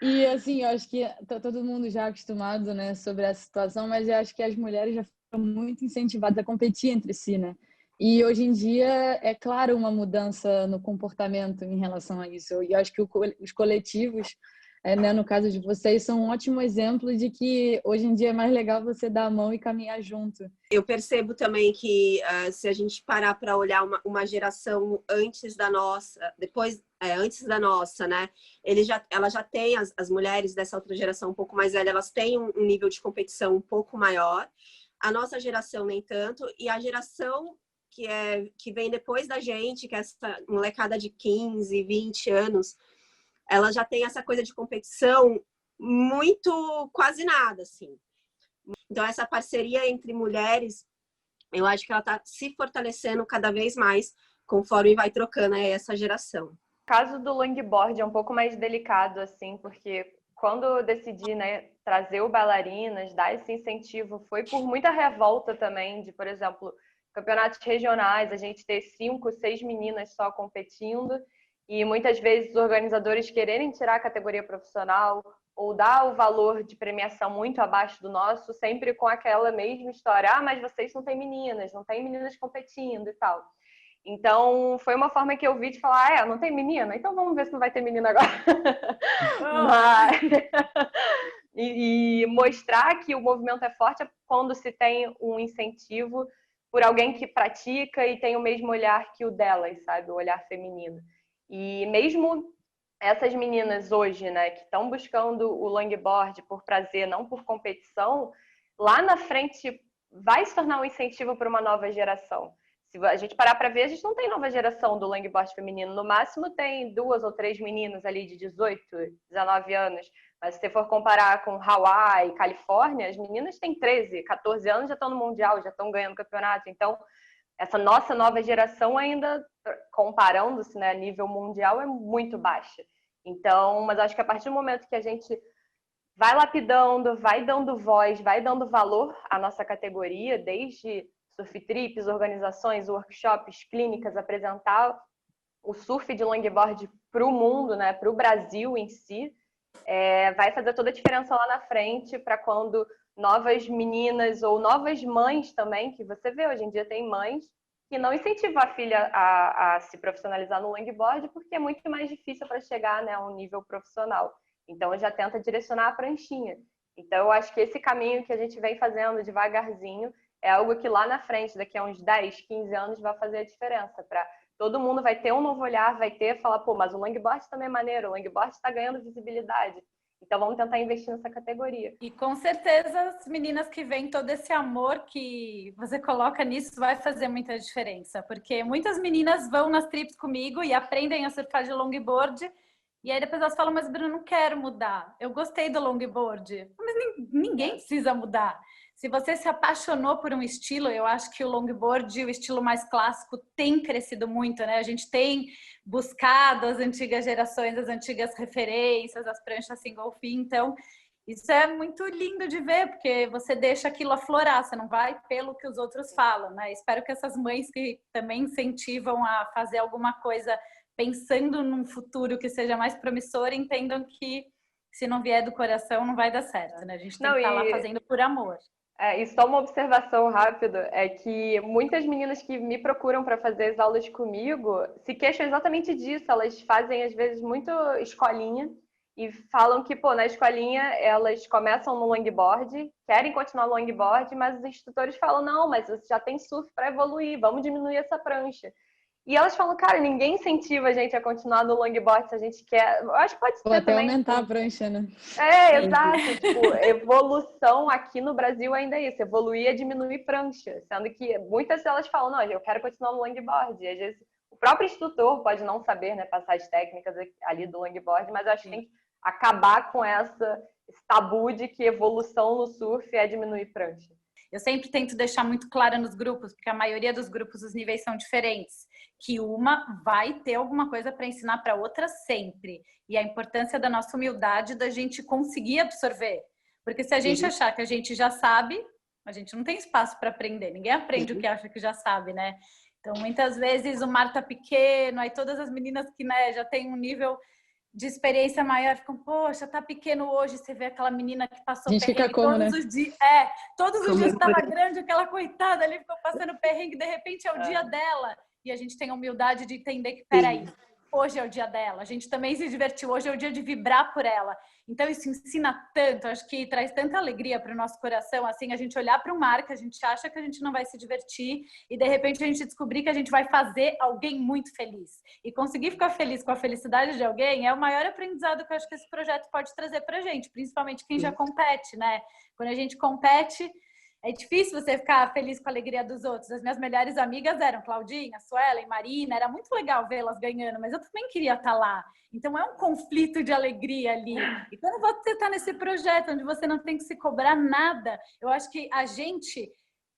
E assim, eu acho que tá todo mundo já acostumado, né, sobre essa situação, mas eu acho que as mulheres já foram muito incentivadas a competir entre si, né? E hoje em dia é claro uma mudança no comportamento em relação a isso. E eu acho que os coletivos, né, no caso de vocês, são um ótimo exemplo de que hoje em dia é mais legal você dar a mão e caminhar junto. Eu percebo também que se a gente parar para olhar uma geração antes da nossa, antes da nossa, né? Ela já tem, as mulheres dessa outra geração um pouco mais velha, elas têm um nível de competição um pouco maior. A nossa geração nem tanto, e a geração que vem depois da gente, que é essa molecada de 15, 20 anos, ela já tem essa coisa de competição muito, quase nada, assim. Então, essa parceria entre mulheres, eu acho que ela está se fortalecendo cada vez mais conforme vai trocando essa geração. O caso do longboard é um pouco mais delicado, assim, porque quando eu decidi, né, trazer o bailarinas, dar esse incentivo, foi por muita revolta também de, por exemplo, campeonatos regionais, a gente ter 5, 6 meninas só competindo e muitas vezes os organizadores quererem tirar a categoria profissional ou dar o valor de premiação muito abaixo do nosso, sempre com aquela mesma história, ah, mas vocês não têm meninas competindo e tal. Então, foi uma forma que eu vi de falar, não tem menina? Então vamos ver se não vai ter menina agora. Mas... e mostrar que o movimento é forte quando se tem um incentivo por alguém que pratica e tem o mesmo olhar que o delas, sabe? O olhar feminino. E mesmo essas meninas hoje, né, que estão buscando o longboard por prazer, não por competição, lá na frente vai se tornar um incentivo para uma nova geração. Se a gente parar para ver, a gente não tem nova geração do longboard feminino. No máximo tem 2 ou 3 meninas ali de 18, 19 anos. Mas se você for comparar com Hawaii, Califórnia, as meninas têm 13, 14 anos, já estão no Mundial, já estão ganhando campeonato. Então, essa nossa nova geração ainda, comparando-se, né, a nível mundial, é muito baixa. Então, mas acho que a partir do momento que a gente vai lapidando, vai dando voz, vai dando valor à nossa categoria, desde surf trips, organizações, workshops, clínicas, apresentar o surf de longboard para o mundo, né, para o Brasil em si, vai fazer toda a diferença lá na frente para quando novas meninas ou novas mães também, que você vê hoje em dia tem mães que não incentivam a filha a se profissionalizar no longboard porque é muito mais difícil para chegar, né, a um nível profissional. Então já tenta direcionar a pranchinha. Então eu acho que esse caminho que a gente vem fazendo devagarzinho é algo que lá na frente, daqui a uns 10, 15 anos, vai fazer a diferença. Todo mundo vai ter um novo olhar, vai falar, pô, mas o longboard também é maneiro, o longboard está ganhando visibilidade. Então vamos tentar investir nessa categoria. E com certeza as meninas que veem todo esse amor que você coloca nisso vai fazer muita diferença. Porque muitas meninas vão nas trips comigo e aprendem a surfar de longboard. E aí depois elas falam, mas Bruna, não quero mudar. Eu gostei do longboard. Mas ninguém precisa mudar. Se você se apaixonou por um estilo, eu acho que o longboard, o estilo mais clássico, tem crescido muito, né? A gente tem buscado as antigas gerações, as antigas referências, as pranchas single fin. Então, isso é muito lindo de ver, porque você deixa aquilo aflorar, você não vai pelo que os outros falam, né? Espero que essas mães que também incentivam a fazer alguma coisa pensando num futuro que seja mais promissor, entendam que se não vier do coração, não vai dar certo, né? A gente tem que estar lá fazendo por amor. E só uma observação rápida, é que muitas meninas que me procuram para fazer as aulas comigo se queixam exatamente disso. Elas fazem, às vezes, muito escolinha e falam que, pô, na escolinha elas começam no longboard, querem continuar no longboard, mas os instrutores falam, não, mas você já tem surf para evoluir, vamos diminuir essa prancha. E elas falam, cara, ninguém incentiva a gente a continuar no longboard se a gente quer. Eu acho que pode ser até também aumentar a prancha, né? Exato. Tipo, evolução aqui no Brasil ainda é isso. Evoluir é diminuir prancha. Sendo que muitas delas falam, não, eu quero continuar no longboard. E às vezes o próprio instrutor pode não saber, né, passar as técnicas ali do longboard, mas eu acho que tem que acabar com esse tabu de que evolução no surf é diminuir prancha. Eu sempre tento deixar muito claro nos grupos, porque a maioria dos grupos os níveis são diferentes, que uma vai ter alguma coisa para ensinar para outra sempre. E a importância da nossa humildade da gente conseguir absorver. Porque se a gente achar que a gente já sabe, a gente não tem espaço para aprender. Ninguém aprende o que acha que já sabe, né? Então, muitas vezes o mar tá pequeno, aí todas as meninas que, né, já têm um nível de experiência maior ficam, poxa, tá pequeno hoje, você vê aquela menina que passou perrengue todos os dias. Todos os dias estava grande, aquela coitada ali ficou passando perrengue, de repente é o dia dela. E a gente tem a humildade de entender que, peraí, hoje é o dia dela. A gente também se divertiu, hoje é o dia de vibrar por ela. Então isso ensina tanto, acho que traz tanta alegria para o nosso coração, assim, a gente olhar para um mar que a gente acha que a gente não vai se divertir e de repente a gente descobrir que a gente vai fazer alguém muito feliz. E conseguir ficar feliz com a felicidade de alguém é o maior aprendizado que eu acho que esse projeto pode trazer para a gente, principalmente quem já compete, né? Quando a gente compete, é difícil você ficar feliz com a alegria dos outros. As minhas melhores amigas eram Claudinha, Suelen, Marina. Era muito legal vê-las ganhando, mas eu também queria estar lá. Então é um conflito de alegria ali. E quando você está nesse projeto onde você não tem que se cobrar nada, eu acho que a gente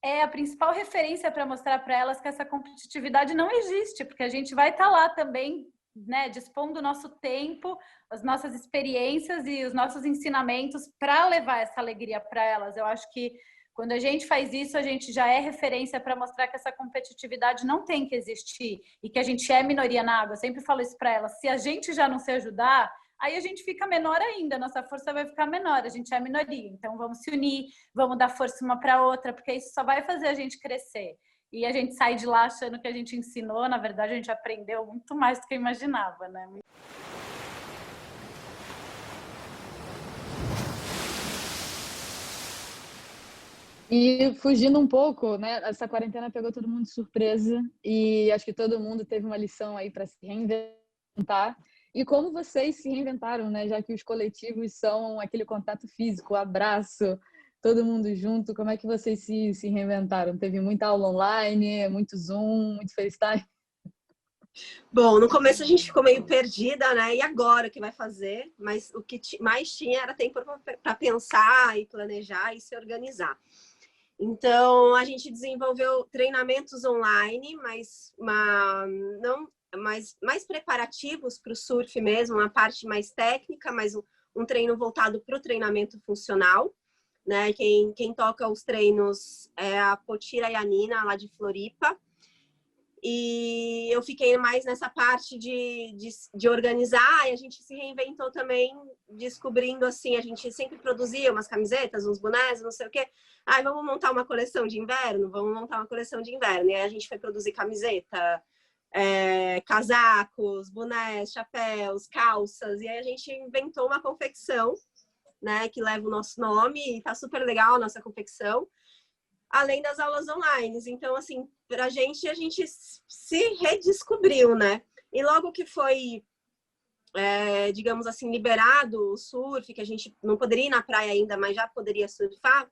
é a principal referência para mostrar para elas que essa competitividade não existe, porque a gente vai estar lá também né, dispondo o nosso tempo, as nossas experiências e os nossos ensinamentos para levar essa alegria para elas. Eu acho que quando a gente faz isso, a gente já é referência para mostrar que essa competitividade não tem que existir e que a gente é minoria na água. Eu sempre falo isso para elas. Se a gente já não se ajudar, aí a gente fica menor ainda, nossa força vai ficar menor, a gente é minoria. Então vamos se unir, vamos dar força uma para outra, porque isso só vai fazer a gente crescer. E a gente sai de lá achando que a gente ensinou, na verdade a gente aprendeu muito mais do que imaginava, né? E fugindo um pouco, né? Essa quarentena pegou todo mundo de surpresa e acho que todo mundo teve uma lição aí para se reinventar. E como vocês se reinventaram, né? Já que os coletivos são aquele contato físico, abraço, todo mundo junto. Como é que vocês se reinventaram? Teve muita aula online, muito Zoom, muito FaceTime? Bom, no começo a gente ficou meio perdida, né? E agora o que vai fazer? Mas o que mais tinha era tempo para pensar e planejar e se organizar. Então, a gente desenvolveu treinamentos online, mas mais preparativos para o surf mesmo, uma parte mais técnica, mas um treino voltado para o treinamento funcional, né? Quem toca os treinos é a Potira e a Nina, lá de Floripa. E eu fiquei mais nessa parte de organizar, e a gente se reinventou também, descobrindo assim, a gente sempre produzia umas camisetas, uns bonés, não sei o quê. Vamos montar uma coleção de inverno? Vamos montar uma coleção de inverno. E aí a gente foi produzir camiseta, casacos, bonés, chapéus, calças, e aí a gente inventou uma confecção, né, que leva o nosso nome, e tá super legal a nossa confecção, além das aulas online. Então, assim, a gente se redescobriu, né? E logo que foi, digamos assim, liberado o surf, que a gente não poderia ir na praia ainda, mas já poderia surfar,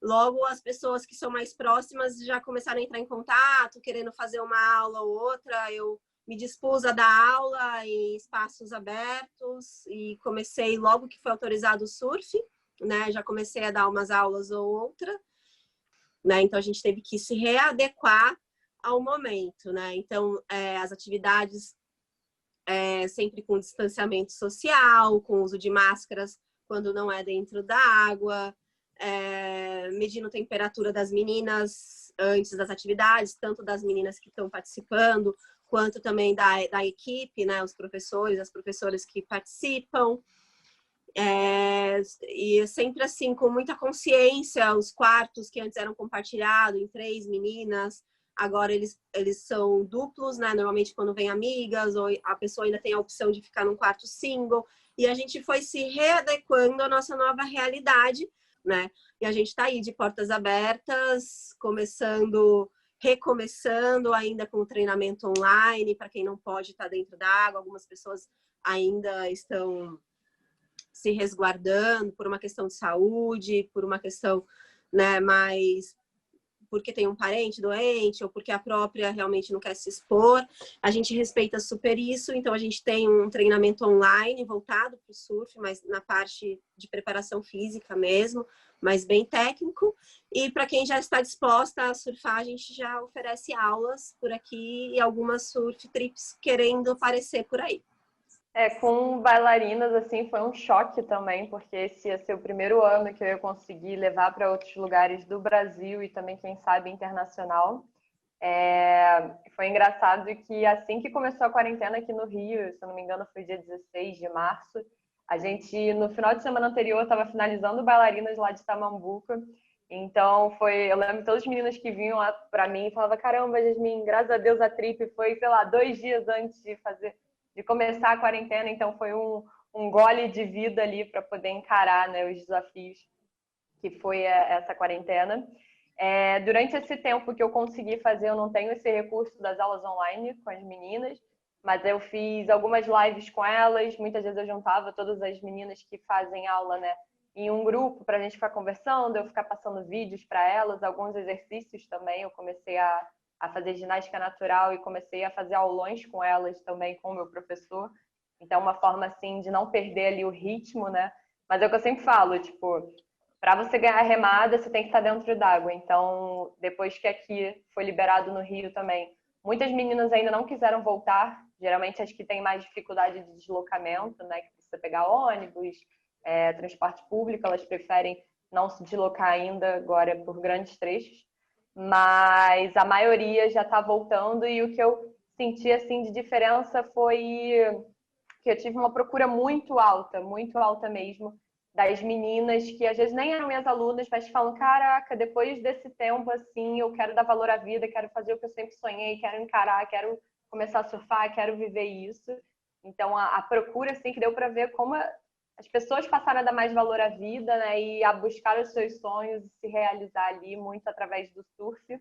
logo as pessoas que são mais próximas já começaram a entrar em contato, querendo fazer uma aula ou outra. Eu me dispus a dar aula em espaços abertos e comecei logo que foi autorizado o surf, né? Já comecei a dar umas aulas ou outra, né? Então a gente teve que se readequar ao momento, né? Então as atividades sempre com distanciamento social, com uso de máscaras quando não é dentro da água, medindo a temperatura das meninas antes das atividades, tanto das meninas que estão participando, quanto também da equipe, né? Os professores, as professoras que participam. E sempre assim, com muita consciência, os quartos que antes eram compartilhados em 3 meninas, agora eles são duplos, né? Normalmente quando vem amigas, ou a pessoa ainda tem a opção de ficar num quarto single, e a gente foi se readequando à nossa nova realidade, né? E a gente está aí de portas abertas, recomeçando ainda com o treinamento online, para quem não pode estar dentro da água. Algumas pessoas ainda estão se resguardando por uma questão de saúde, por uma questão, né, mais porque tem um parente doente ou porque a própria realmente não quer se expor. A gente respeita super isso, então a gente tem um treinamento online voltado para o surf, mas na parte de preparação física mesmo, mas bem técnico. E para quem já está disposta a surfar, a gente já oferece aulas por aqui e algumas surf trips querendo aparecer por aí. Com bailarinas, assim, foi um choque também, porque esse ia ser o primeiro ano que eu ia conseguir levar para outros lugares do Brasil e também, quem sabe, internacional. Foi engraçado que assim que começou a quarentena aqui no Rio, se eu não me engano foi dia 16 de março, a gente, no final de semana anterior, estava finalizando bailarinas lá de Tamambuca. Então, eu lembro todas as meninas que vinham lá para mim e falavam: caramba, Jasmine, graças a Deus a trip foi, sei lá, 2 dias antes de começar a quarentena, então foi um gole de vida ali para poder encarar, né, os desafios que foi essa quarentena. Durante esse tempo que eu consegui fazer, eu não tenho esse recurso das aulas online com as meninas, mas eu fiz algumas lives com elas. Muitas vezes eu juntava todas as meninas que fazem aula, né, em um grupo para a gente ficar conversando, eu ficar passando vídeos para elas, alguns exercícios também. Eu comecei a fazer ginástica natural e comecei a fazer aulões com elas também, com o meu professor. Então, uma forma, assim, de não perder ali o ritmo, né? Mas é o que eu sempre falo, tipo, para você ganhar remada, você tem que estar dentro d'água. Então, depois que aqui foi liberado no Rio também, muitas meninas ainda não quiseram voltar Geralmente as que têm mais dificuldade de deslocamento, né, que precisa pegar ônibus, transporte público, elas preferem não se deslocar ainda agora por grandes trechos, mas a maioria já está voltando, e o que eu senti assim de diferença foi que eu tive uma procura muito alta mesmo, das meninas que às vezes nem eram minhas alunas, mas falam, caraca, depois desse tempo assim, eu quero dar valor à vida, quero fazer o que eu sempre sonhei, quero encarar, quero começar a surfar, quero viver isso. Então a procura assim que deu para ver como as pessoas passaram a dar mais valor à vida, né, e a buscar os seus sonhos e se realizar ali muito através do surf.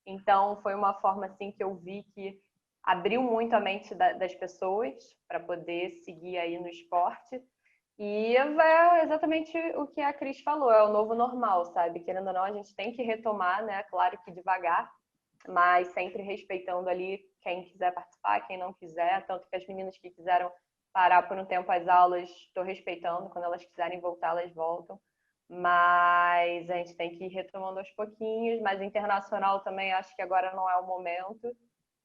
Então foi uma forma assim que eu vi que abriu muito a mente das pessoas para poder seguir aí no esporte. E é exatamente o que a Cris falou, é o novo normal, sabe? Querendo ou não, a gente tem que retomar, né? Claro que devagar, mas sempre respeitando ali quem quiser participar, quem não quiser. Tanto que as meninas que quiseram parar por um tempo as aulas, estou respeitando. Quando elas quiserem voltar, elas voltam. Mas a gente tem que ir retomando aos pouquinhos. Mas internacional também acho que agora não é o momento.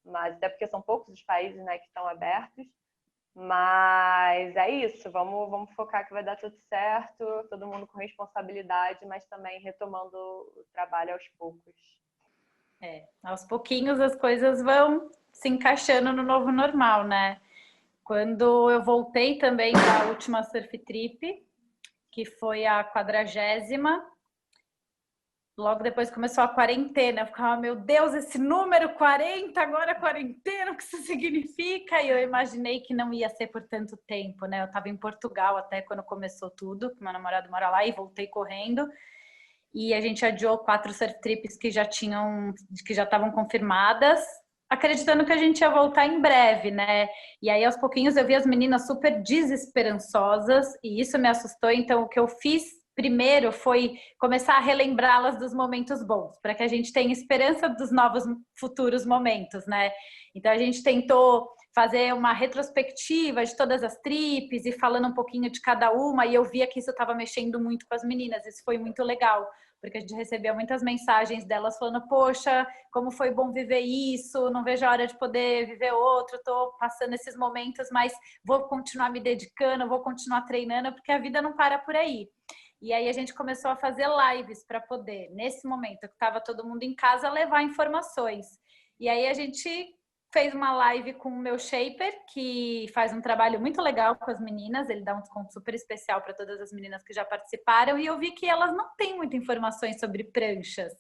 Mas até porque são poucos os países, né, que estão abertos. Mas é isso, vamos focar que vai dar tudo certo, todo mundo com responsabilidade, mas também retomando o trabalho aos poucos. Aos pouquinhos as coisas vão se encaixando no novo normal, né? Quando eu voltei também da última surf trip, que foi a 40ª, logo depois começou a quarentena. Eu ficava, meu Deus, esse número 40, agora quarentena, o que isso significa? E eu imaginei que não ia ser por tanto tempo, né? Eu estava em Portugal até quando começou tudo, meu namorado mora lá, e voltei correndo. E a gente adiou 4 surf trips que já estavam confirmadas, acreditando que a gente ia voltar em breve, né? E aí, aos pouquinhos, eu vi as meninas super desesperançosas, e isso me assustou. Então, o que eu fiz primeiro foi começar a relembrá-las dos momentos bons, para que a gente tenha esperança dos novos futuros momentos, né? Então a gente tentou fazer uma retrospectiva de todas as trips e falando um pouquinho de cada uma, e eu via que isso estava mexendo muito com as meninas. Isso foi muito legal, porque a gente recebia muitas mensagens delas falando, poxa, como foi bom viver isso, não vejo a hora de poder viver outro, estou passando esses momentos, mas vou continuar me dedicando, vou continuar treinando, porque a vida não para por aí. E aí a gente começou a fazer lives para poder, nesse momento que estava todo mundo em casa, levar informações. E aí a gente fez uma live com o meu shaper, que faz um trabalho muito legal com as meninas, ele dá um desconto super especial para todas as meninas que já participaram, e eu vi que elas não têm muitas informações sobre pranchas.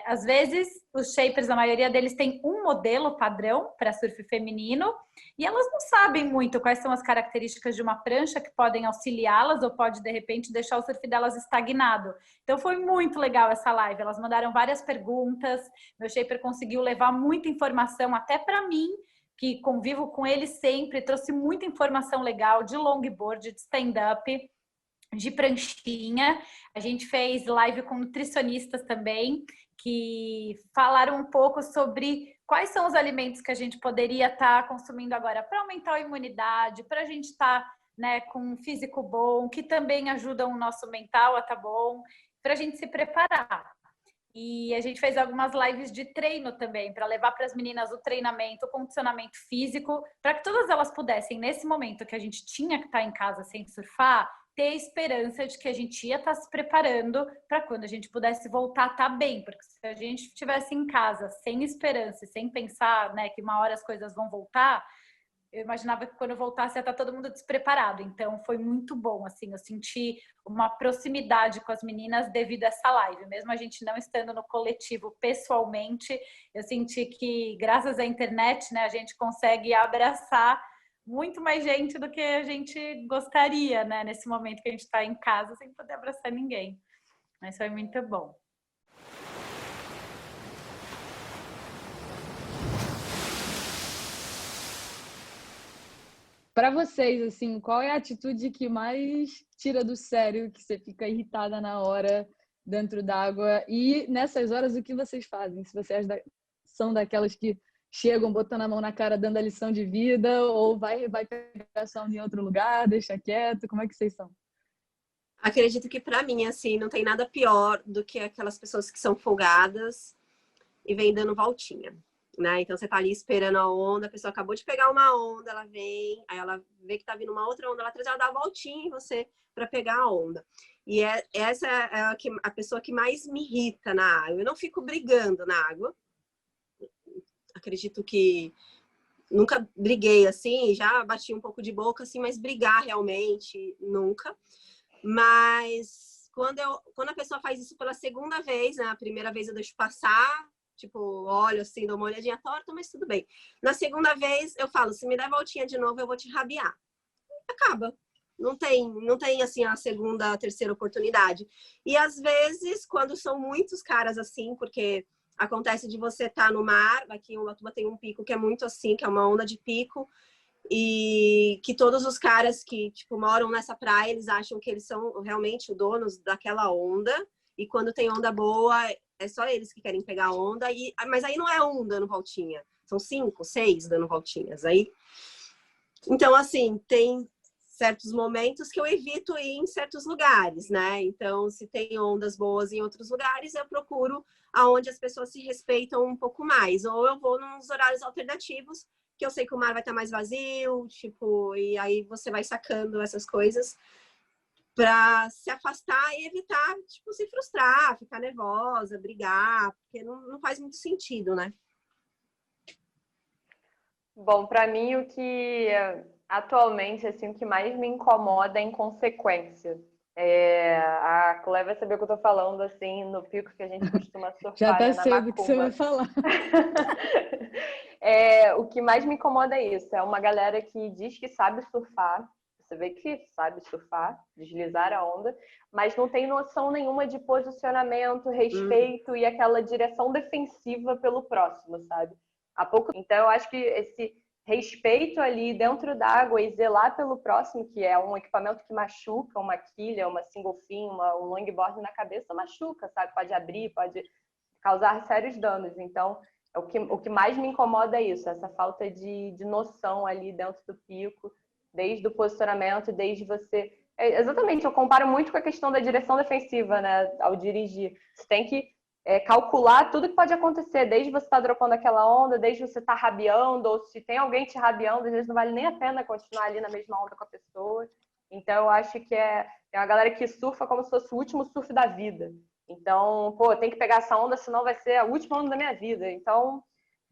Às vezes, os shapers, a maioria deles tem um modelo padrão para surf feminino, e elas não sabem muito quais são as características de uma prancha que podem auxiliá-las ou pode, de repente, deixar o surf delas estagnado. Então, foi muito legal essa live. Elas mandaram várias perguntas, meu shaper conseguiu levar muita informação até para mim, que convivo com ele sempre, trouxe muita informação legal de longboard, de stand-up, de pranchinha. A gente fez live com nutricionistas também, que falaram um pouco sobre quais são os alimentos que a gente poderia estar consumindo agora para aumentar a imunidade, para a gente estar, né, com um físico bom, que também ajudam o nosso mental a estar bom, para a gente se preparar. E a gente fez algumas lives de treino também, para levar para as meninas o treinamento, o condicionamento físico, para que todas elas pudessem, nesse momento que a gente tinha que estar em casa sem surfar, ter esperança de que a gente ia estar se preparando para quando a gente pudesse voltar a estar bem, porque se a gente estivesse em casa sem esperança, sem pensar, né, que uma hora as coisas vão voltar, eu imaginava que quando eu voltasse ia estar todo mundo despreparado. Então foi muito bom, assim, eu senti uma proximidade com as meninas devido a essa live, mesmo a gente não estando no coletivo pessoalmente, eu senti que graças à internet, né, a gente consegue abraçar muito mais gente do que a gente gostaria, né? Nesse momento que a gente está em casa sem poder abraçar ninguém. Mas foi muito bom. Para vocês, assim, qual é a atitude que mais tira do sério, que você fica irritada na hora dentro d'água? E nessas horas, o que vocês fazem? Se vocês são daquelas que chegam botando a mão na cara, dando a lição de vida, ou vai pegar só em outro lugar, deixa quieto? Como é que vocês são? Acredito que para mim, assim, não tem nada pior do que aquelas pessoas que são folgadas e vêm dando voltinha. né? Então você tá ali esperando a onda, a pessoa acabou de pegar uma onda, ela vem, aí ela vê que tá vindo uma outra onda lá atrás, ela dá a voltinha em você para pegar a onda. E essa é a pessoa que mais me irrita na água. Eu não fico brigando na água. Acredito que nunca briguei assim, já bati um pouco de boca assim, mas brigar realmente nunca. Mas quando a pessoa faz isso pela segunda vez, né? A primeira vez eu deixo passar, tipo, olho assim, dou uma olhadinha torta, mas tudo bem. Na segunda vez eu falo, se me der voltinha de novo, eu vou te rabiar. Acaba. Não tem assim a segunda, a terceira oportunidade. E às vezes, quando são muitos caras assim, porque acontece de você estar no mar, aqui em Ubatuba tem um pico que é muito assim, que é uma onda de pico, e que todos os caras que, tipo, moram nessa praia, eles acham que eles são realmente os donos daquela onda, e quando tem onda boa, é só eles que querem pegar a onda, mas aí não é um dando voltinha, são 5, 6 dando voltinhas. Aí, então, assim, tem certos momentos que eu evito ir em certos lugares, né? Então, se tem ondas boas em outros lugares, eu procuro aonde as pessoas se respeitam um pouco mais. Ou eu vou nos horários alternativos, que eu sei que o mar vai estar mais vazio, tipo, e aí você vai sacando essas coisas para se afastar e evitar, tipo, se frustrar, ficar nervosa, brigar, porque não faz muito sentido, né? Bom, para mim o que atualmente assim, o que mais me incomoda é a inconsequência. A Clé vai saber o que eu tô falando, assim, no pico que a gente costuma surfar, Já tá na cedo que você macumba. vai falar. O que mais me incomoda é isso, é uma galera que diz que sabe surfar, você vê que sabe surfar, deslizar a onda, mas não tem noção nenhuma de posicionamento, respeito e aquela direção defensiva pelo próximo, sabe? Então eu acho que esse respeito ali dentro d'água e zelar pelo próximo, que é um equipamento que machuca, uma quilha, uma single fin, um longboard na cabeça machuca, sabe? Pode abrir, pode causar sérios danos. Então, o que mais me incomoda é isso, essa falta de noção ali dentro do pico, desde o posicionamento, desde você... Exatamente, eu comparo muito com a questão da direção defensiva, né? Ao dirigir. Você tem que calcular tudo que pode acontecer, desde você estar dropando aquela onda, desde você estar rabiando, ou se tem alguém te rabiando, às vezes não vale nem a pena continuar ali na mesma onda com a pessoa. Então, eu acho que é uma galera que surfa como se fosse o último surf da vida. Então, pô, tem que pegar essa onda, senão vai ser a última onda da minha vida. Então,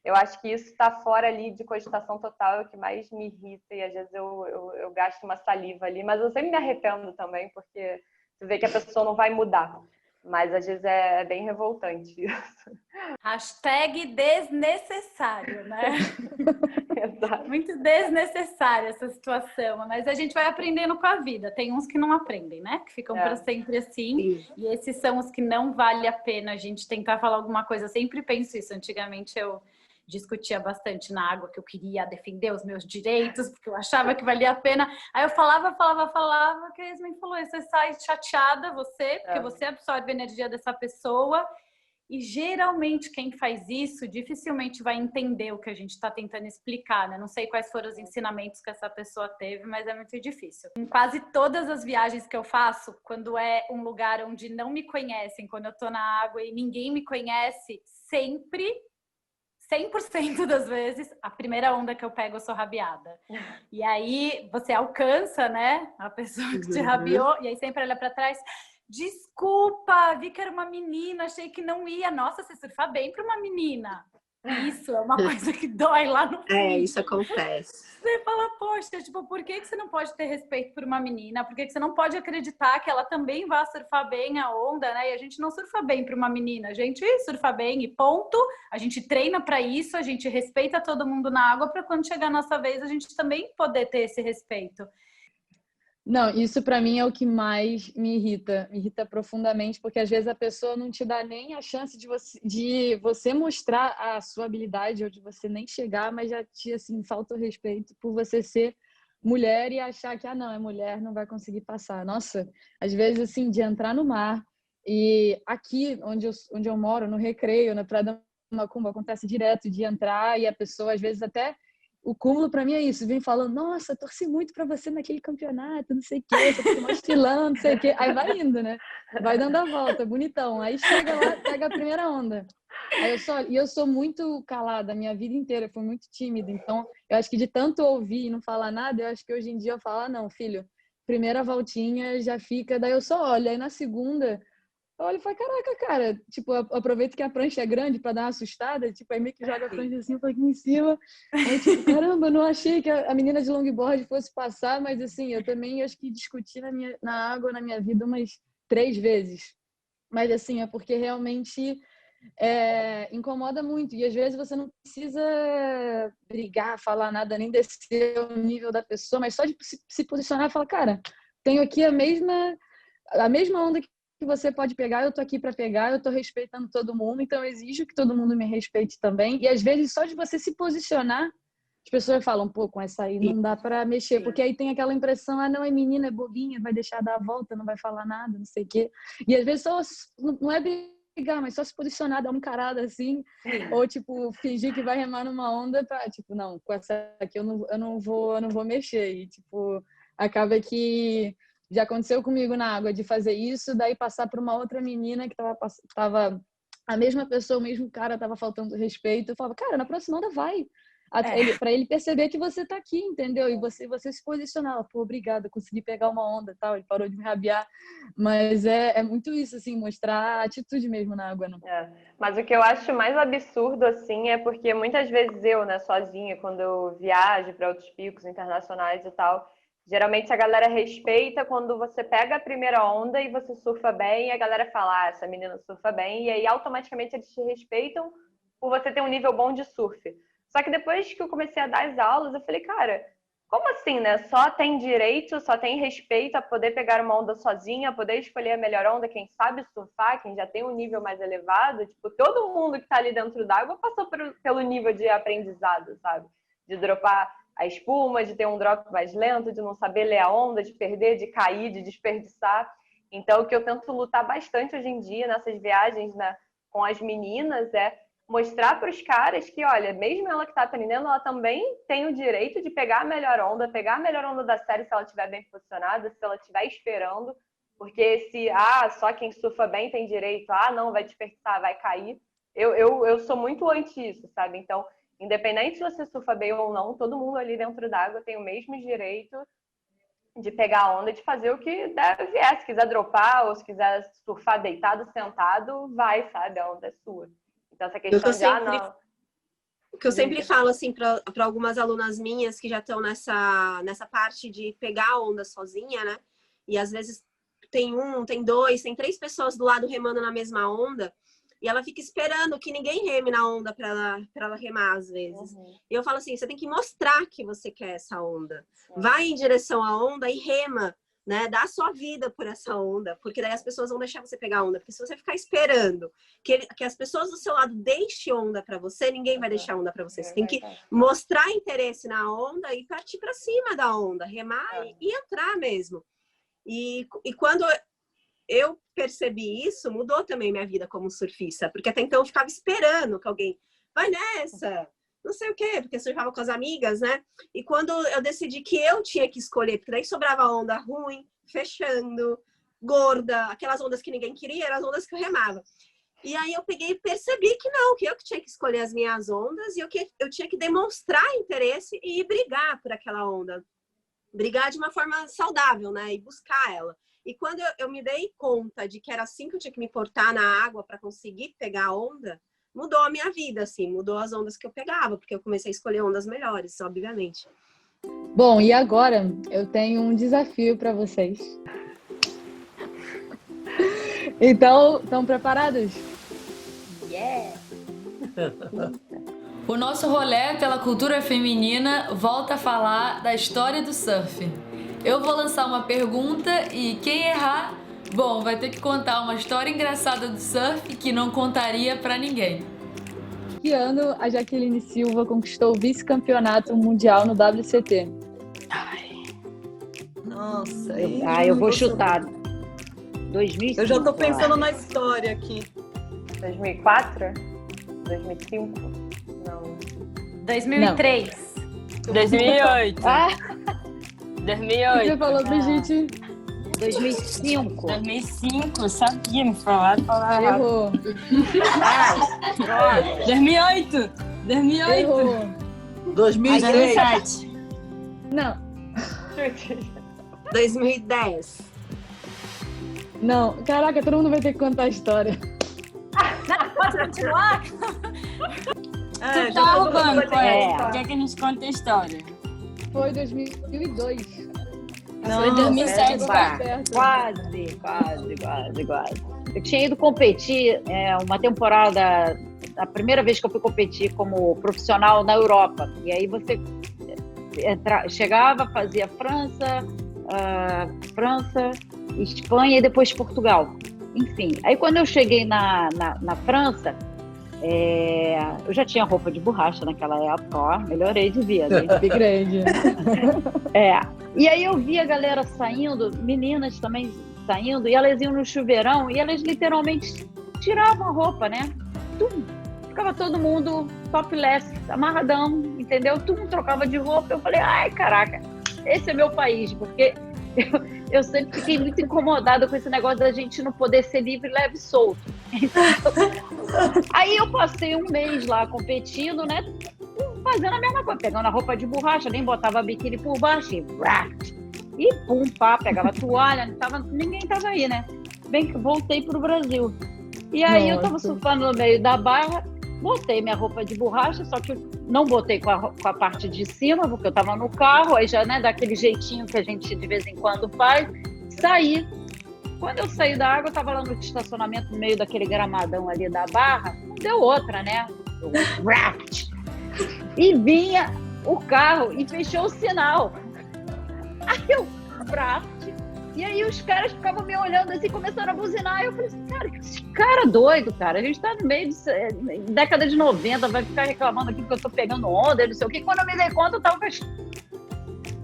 eu acho que isso está fora ali de cogitação total, é o que mais me irrita, e às vezes eu gasto uma saliva ali, mas eu sempre me arrependo também, porque você vê que a pessoa não vai mudar. Mas às vezes é bem revoltante isso. Hashtag desnecessário, né? Exato. Muito desnecessária essa situação, mas a gente vai aprendendo com a vida. Tem uns que não aprendem, né? Que ficam para sempre assim. Sim. E esses são os que não vale a pena a gente tentar falar alguma coisa. Eu sempre penso isso. Antigamente eu discutia bastante na água que eu queria defender os meus direitos, porque eu achava que valia a pena. Aí eu falava, que a Yasmin falou, você sai chateada, porque você absorve a energia dessa pessoa, e geralmente quem faz isso dificilmente vai entender o que a gente está tentando explicar, né? Não sei quais foram os ensinamentos que essa pessoa teve, mas é muito difícil. Em quase todas as viagens que eu faço, quando é um lugar onde não me conhecem, quando eu tô na água e ninguém me conhece, sempre 100% das vezes, a primeira onda que eu pego, eu sou rabiada. E aí, você alcança, né, a pessoa que te rabiou, e aí sempre olha pra trás, desculpa, vi que era uma menina, achei que não ia. Nossa, você surfa bem pra uma menina. Isso é uma coisa que dói lá no fim. Isso acontece. Você fala, poxa, tipo, por que você não pode ter respeito por uma menina? Por que você não pode acreditar que ela também vai surfar bem a onda, né? E a gente não surfa bem para uma menina, a gente surfa bem e ponto. A gente treina para isso, a gente respeita todo mundo na água para quando chegar a nossa vez a gente também poder ter esse respeito. Não, isso para mim é o que mais me irrita profundamente, porque às vezes a pessoa não te dá nem a chance de você mostrar a sua habilidade, ou de você nem chegar, mas já te, assim, falta o respeito por você ser mulher e achar que, não, é mulher, não vai conseguir passar. Nossa, às vezes, assim, de entrar no mar, e aqui onde eu moro, no Recreio, na Praia da Macumba, acontece direto de entrar e a pessoa, às vezes, até... O cúmulo para mim é isso, vem falando, nossa, torci muito para você naquele campeonato, não sei o quê, tô mais filando, não sei o quê. Aí vai indo, né? Vai dando a volta, bonitão. Aí chega lá, pega a primeira onda. Eu sou muito calada a minha vida inteira, fui muito tímida. Então, eu acho que de tanto ouvir e não falar nada, eu acho que hoje em dia eu falo, não, filho, primeira voltinha já fica, daí eu só olho. Aí na segunda, eu olho e falo, caraca, cara, tipo, eu aproveito que a prancha é grande pra dar uma assustada, tipo, aí meio que joga a prancha assim, aqui em cima. Aí, tipo, caramba, eu não achei que a menina de longboard fosse passar, mas assim, eu também acho que discuti na água na minha vida umas 3 vezes. Mas assim, é porque realmente incomoda muito. E às vezes você não precisa brigar, falar nada, nem descer o nível da pessoa, mas só de se posicionar e falar, cara, tenho aqui a mesma onda que você pode pegar, eu tô aqui para pegar, eu tô respeitando todo mundo, então eu exijo que todo mundo me respeite também. E às vezes só de você se posicionar, as pessoas falam, pô, com essa aí não dá para mexer, porque aí tem aquela impressão, ah, não, é menina, é bobinha, vai deixar dar a volta, não vai falar nada, não sei o quê. E às vezes só não é brigar, mas só se posicionar, dar uma encarada assim, ou tipo, fingir que vai remar numa onda pra, tipo, não, com essa aqui eu não vou mexer. E tipo, acaba que já aconteceu comigo na água de fazer isso, daí passar para uma outra menina que tava a mesma pessoa, o mesmo cara, tava faltando respeito. Eu falava, cara, na próxima onda vai. Para ele perceber que você tá aqui, entendeu? E você se posicionar, pô, obrigada, consegui pegar uma onda, tal. Ele parou de me rabiar, mas é muito isso, assim, mostrar a atitude mesmo na água, né? Mas o que eu acho mais absurdo, assim, é porque muitas vezes eu, né, sozinha, quando eu viajo para outros picos internacionais e tal, geralmente a galera respeita quando você pega a primeira onda e você surfa bem, e a galera fala, ah, essa menina surfa bem, e aí automaticamente eles te respeitam por você ter um nível bom de surf. Só que depois que eu comecei a dar as aulas, eu falei, cara, como assim, né? Só tem direito, só tem respeito a poder pegar uma onda sozinha, a poder escolher a melhor onda, quem sabe surfar, quem já tem um nível mais elevado. Tipo, todo mundo que tá ali dentro d'água passou pelo nível de aprendizado, sabe? De dropar a espuma, de ter um drop mais lento, de não saber ler a onda, de perder, de cair, de desperdiçar. Então, o que eu tento lutar bastante hoje em dia nessas viagens, né, com as meninas é mostrar para os caras que, olha, mesmo ela que está aprendendo, ela também tem o direito de pegar a melhor onda da série se ela estiver bem posicionada, se ela estiver esperando, porque se, só quem surfa bem tem direito, não, vai desperdiçar, vai cair. Eu sou muito anti isso, sabe? Então, independente se você surfa bem ou não, todo mundo ali dentro d'água tem o mesmo direito de pegar a onda e de fazer o que vier. Se quiser dropar ou se quiser surfar deitado, sentado, vai, sabe? A onda é sua. Então, essa questão O que eu sempre falo, assim, para algumas alunas minhas que já estão nessa parte de pegar a onda sozinha, né? E às vezes tem 1, tem 2, tem 3 pessoas do lado remando na mesma onda e ela fica esperando que ninguém reme na onda para ela remar, às vezes. E eu falo assim, você tem que mostrar que você quer essa onda. Vai em direção à onda e rema. Né? Dá a sua vida por essa onda, porque daí as pessoas vão deixar você pegar a onda. Porque se você ficar esperando que as pessoas do seu lado deixem onda para você, ninguém vai deixar onda para você. Você tem que mostrar interesse na onda e partir para cima da onda, remar e entrar mesmo. E quando eu percebi isso, mudou também minha vida como surfista, porque até então eu ficava esperando que alguém vai nessa, não sei o quê, porque eu surfava com as amigas, né? E quando eu decidi que eu tinha que escolher, porque daí sobrava onda ruim, fechando, gorda, aquelas ondas que ninguém queria, eram as ondas que eu remava. E aí eu peguei e percebi que não, que eu que tinha que escolher as minhas ondas e eu tinha que demonstrar interesse e brigar por aquela onda. Brigar de uma forma saudável, né? E buscar ela. E quando eu me dei conta de que era assim que eu tinha que me portar na água para conseguir pegar a onda, mudou a minha vida, assim, mudou as ondas que eu pegava, porque eu comecei a escolher ondas melhores, obviamente. Bom, e agora eu tenho um desafio para vocês. Então, estão preparados? Yeah! O nosso rolê pela cultura feminina volta a falar da história do surf. Eu vou lançar uma pergunta e quem errar, bom, vai ter que contar uma história engraçada do surf que não contaria pra ninguém. Que ano a Jaqueline Silva conquistou o vice-campeonato mundial no WCT? Nossa, eu vou chutar. 2005. Eu já tô pensando na história aqui. 2004? 2005? Não. 2003. 2008. 2008. Você falou, Brigitte? 2005. 2005, sabia, me falar. Errou. Ai, droga. 2008. 2008. Errou. 2006. 2007. Não. 2010. Não. Caraca, todo mundo vai ter que contar a história. Pode continuar? Tu tá roubando, o que é que a gente conta a história? Foi 2002. Foi 2007, Bah, certo. quase. Eu tinha ido competir uma temporada, a primeira vez que eu fui competir como profissional na Europa. E aí você chegava, fazia França, Espanha e depois Portugal. Enfim, aí quando eu cheguei na França, eu já tinha roupa de borracha naquela época, ó, melhorei de vida. Que grande. E aí eu vi a galera saindo, meninas também saindo, e elas iam no chuveirão e elas literalmente tiravam a roupa, né? Ficava todo mundo topless, amarradão, entendeu? Todo mundo trocava de roupa. Eu falei, ai, caraca, esse é meu país, porque eu sempre fiquei muito incomodada com esse negócio da gente não poder ser livre, leve e solto. Aí eu passei um mês lá competindo, né? Fazendo a mesma coisa, pegando a roupa de borracha, nem botava biquíni por baixo, e pum, pá, pegava a toalha, ninguém tava aí, né? Bem que voltei pro Brasil. E aí eu tava surfando no meio da barra, botei minha roupa de borracha, só que eu não botei com a parte de cima, porque eu tava no carro, aí já, né, daquele jeitinho que a gente de vez em quando faz, saí. Quando eu saí da água, eu tava lá no estacionamento, no meio daquele gramadão ali da barra, não deu outra, né? E vinha o carro e fechou o sinal. Aí eu, e aí os caras ficavam me olhando assim, começaram a buzinar. Eu falei assim, cara, esse cara doido, cara. A gente tá no meio de década de 90, vai ficar reclamando aqui que eu tô pegando onda, não sei o quê. Quando eu me dei conta, eu tava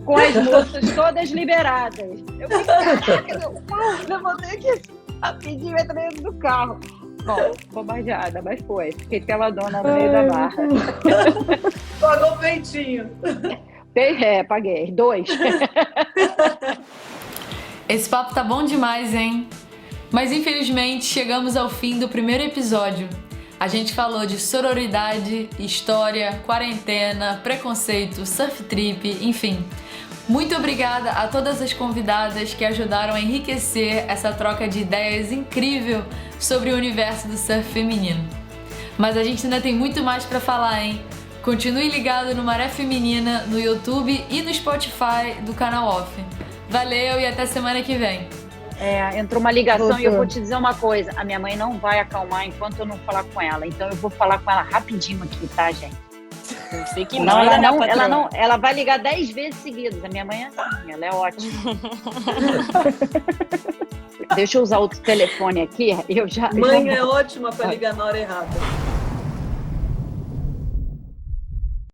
com as moças todas liberadas. Eu falei, caraca, levantei aqui rapidinho, entrei dentro do carro. Bom, bombardeada, mas foi. Fiquei peladona no meio da barra. Pagou peitinho. Paguei. 2. Esse papo tá bom demais, hein? Mas infelizmente chegamos ao fim do primeiro episódio. A gente falou de sororidade, história, quarentena, preconceito, surf trip, enfim. Muito obrigada a todas as convidadas que ajudaram a enriquecer essa troca de ideias incrível sobre o universo do surf feminino. Mas a gente ainda tem muito mais pra falar, hein? Continue ligado no Maré Feminina, no YouTube e no Spotify do canal Off. Valeu e até semana que vem. Entrou uma ligação e eu vou te dizer uma coisa. A minha mãe não vai acalmar enquanto eu não falar com ela. Então eu vou falar com ela rapidinho aqui, tá, gente? Eu sei que não, ela vai ligar 10 vezes seguidas. A minha mãe é assim, ela é ótima. Deixa eu usar outro telefone aqui. Mãe é ótima para ligar na hora errada.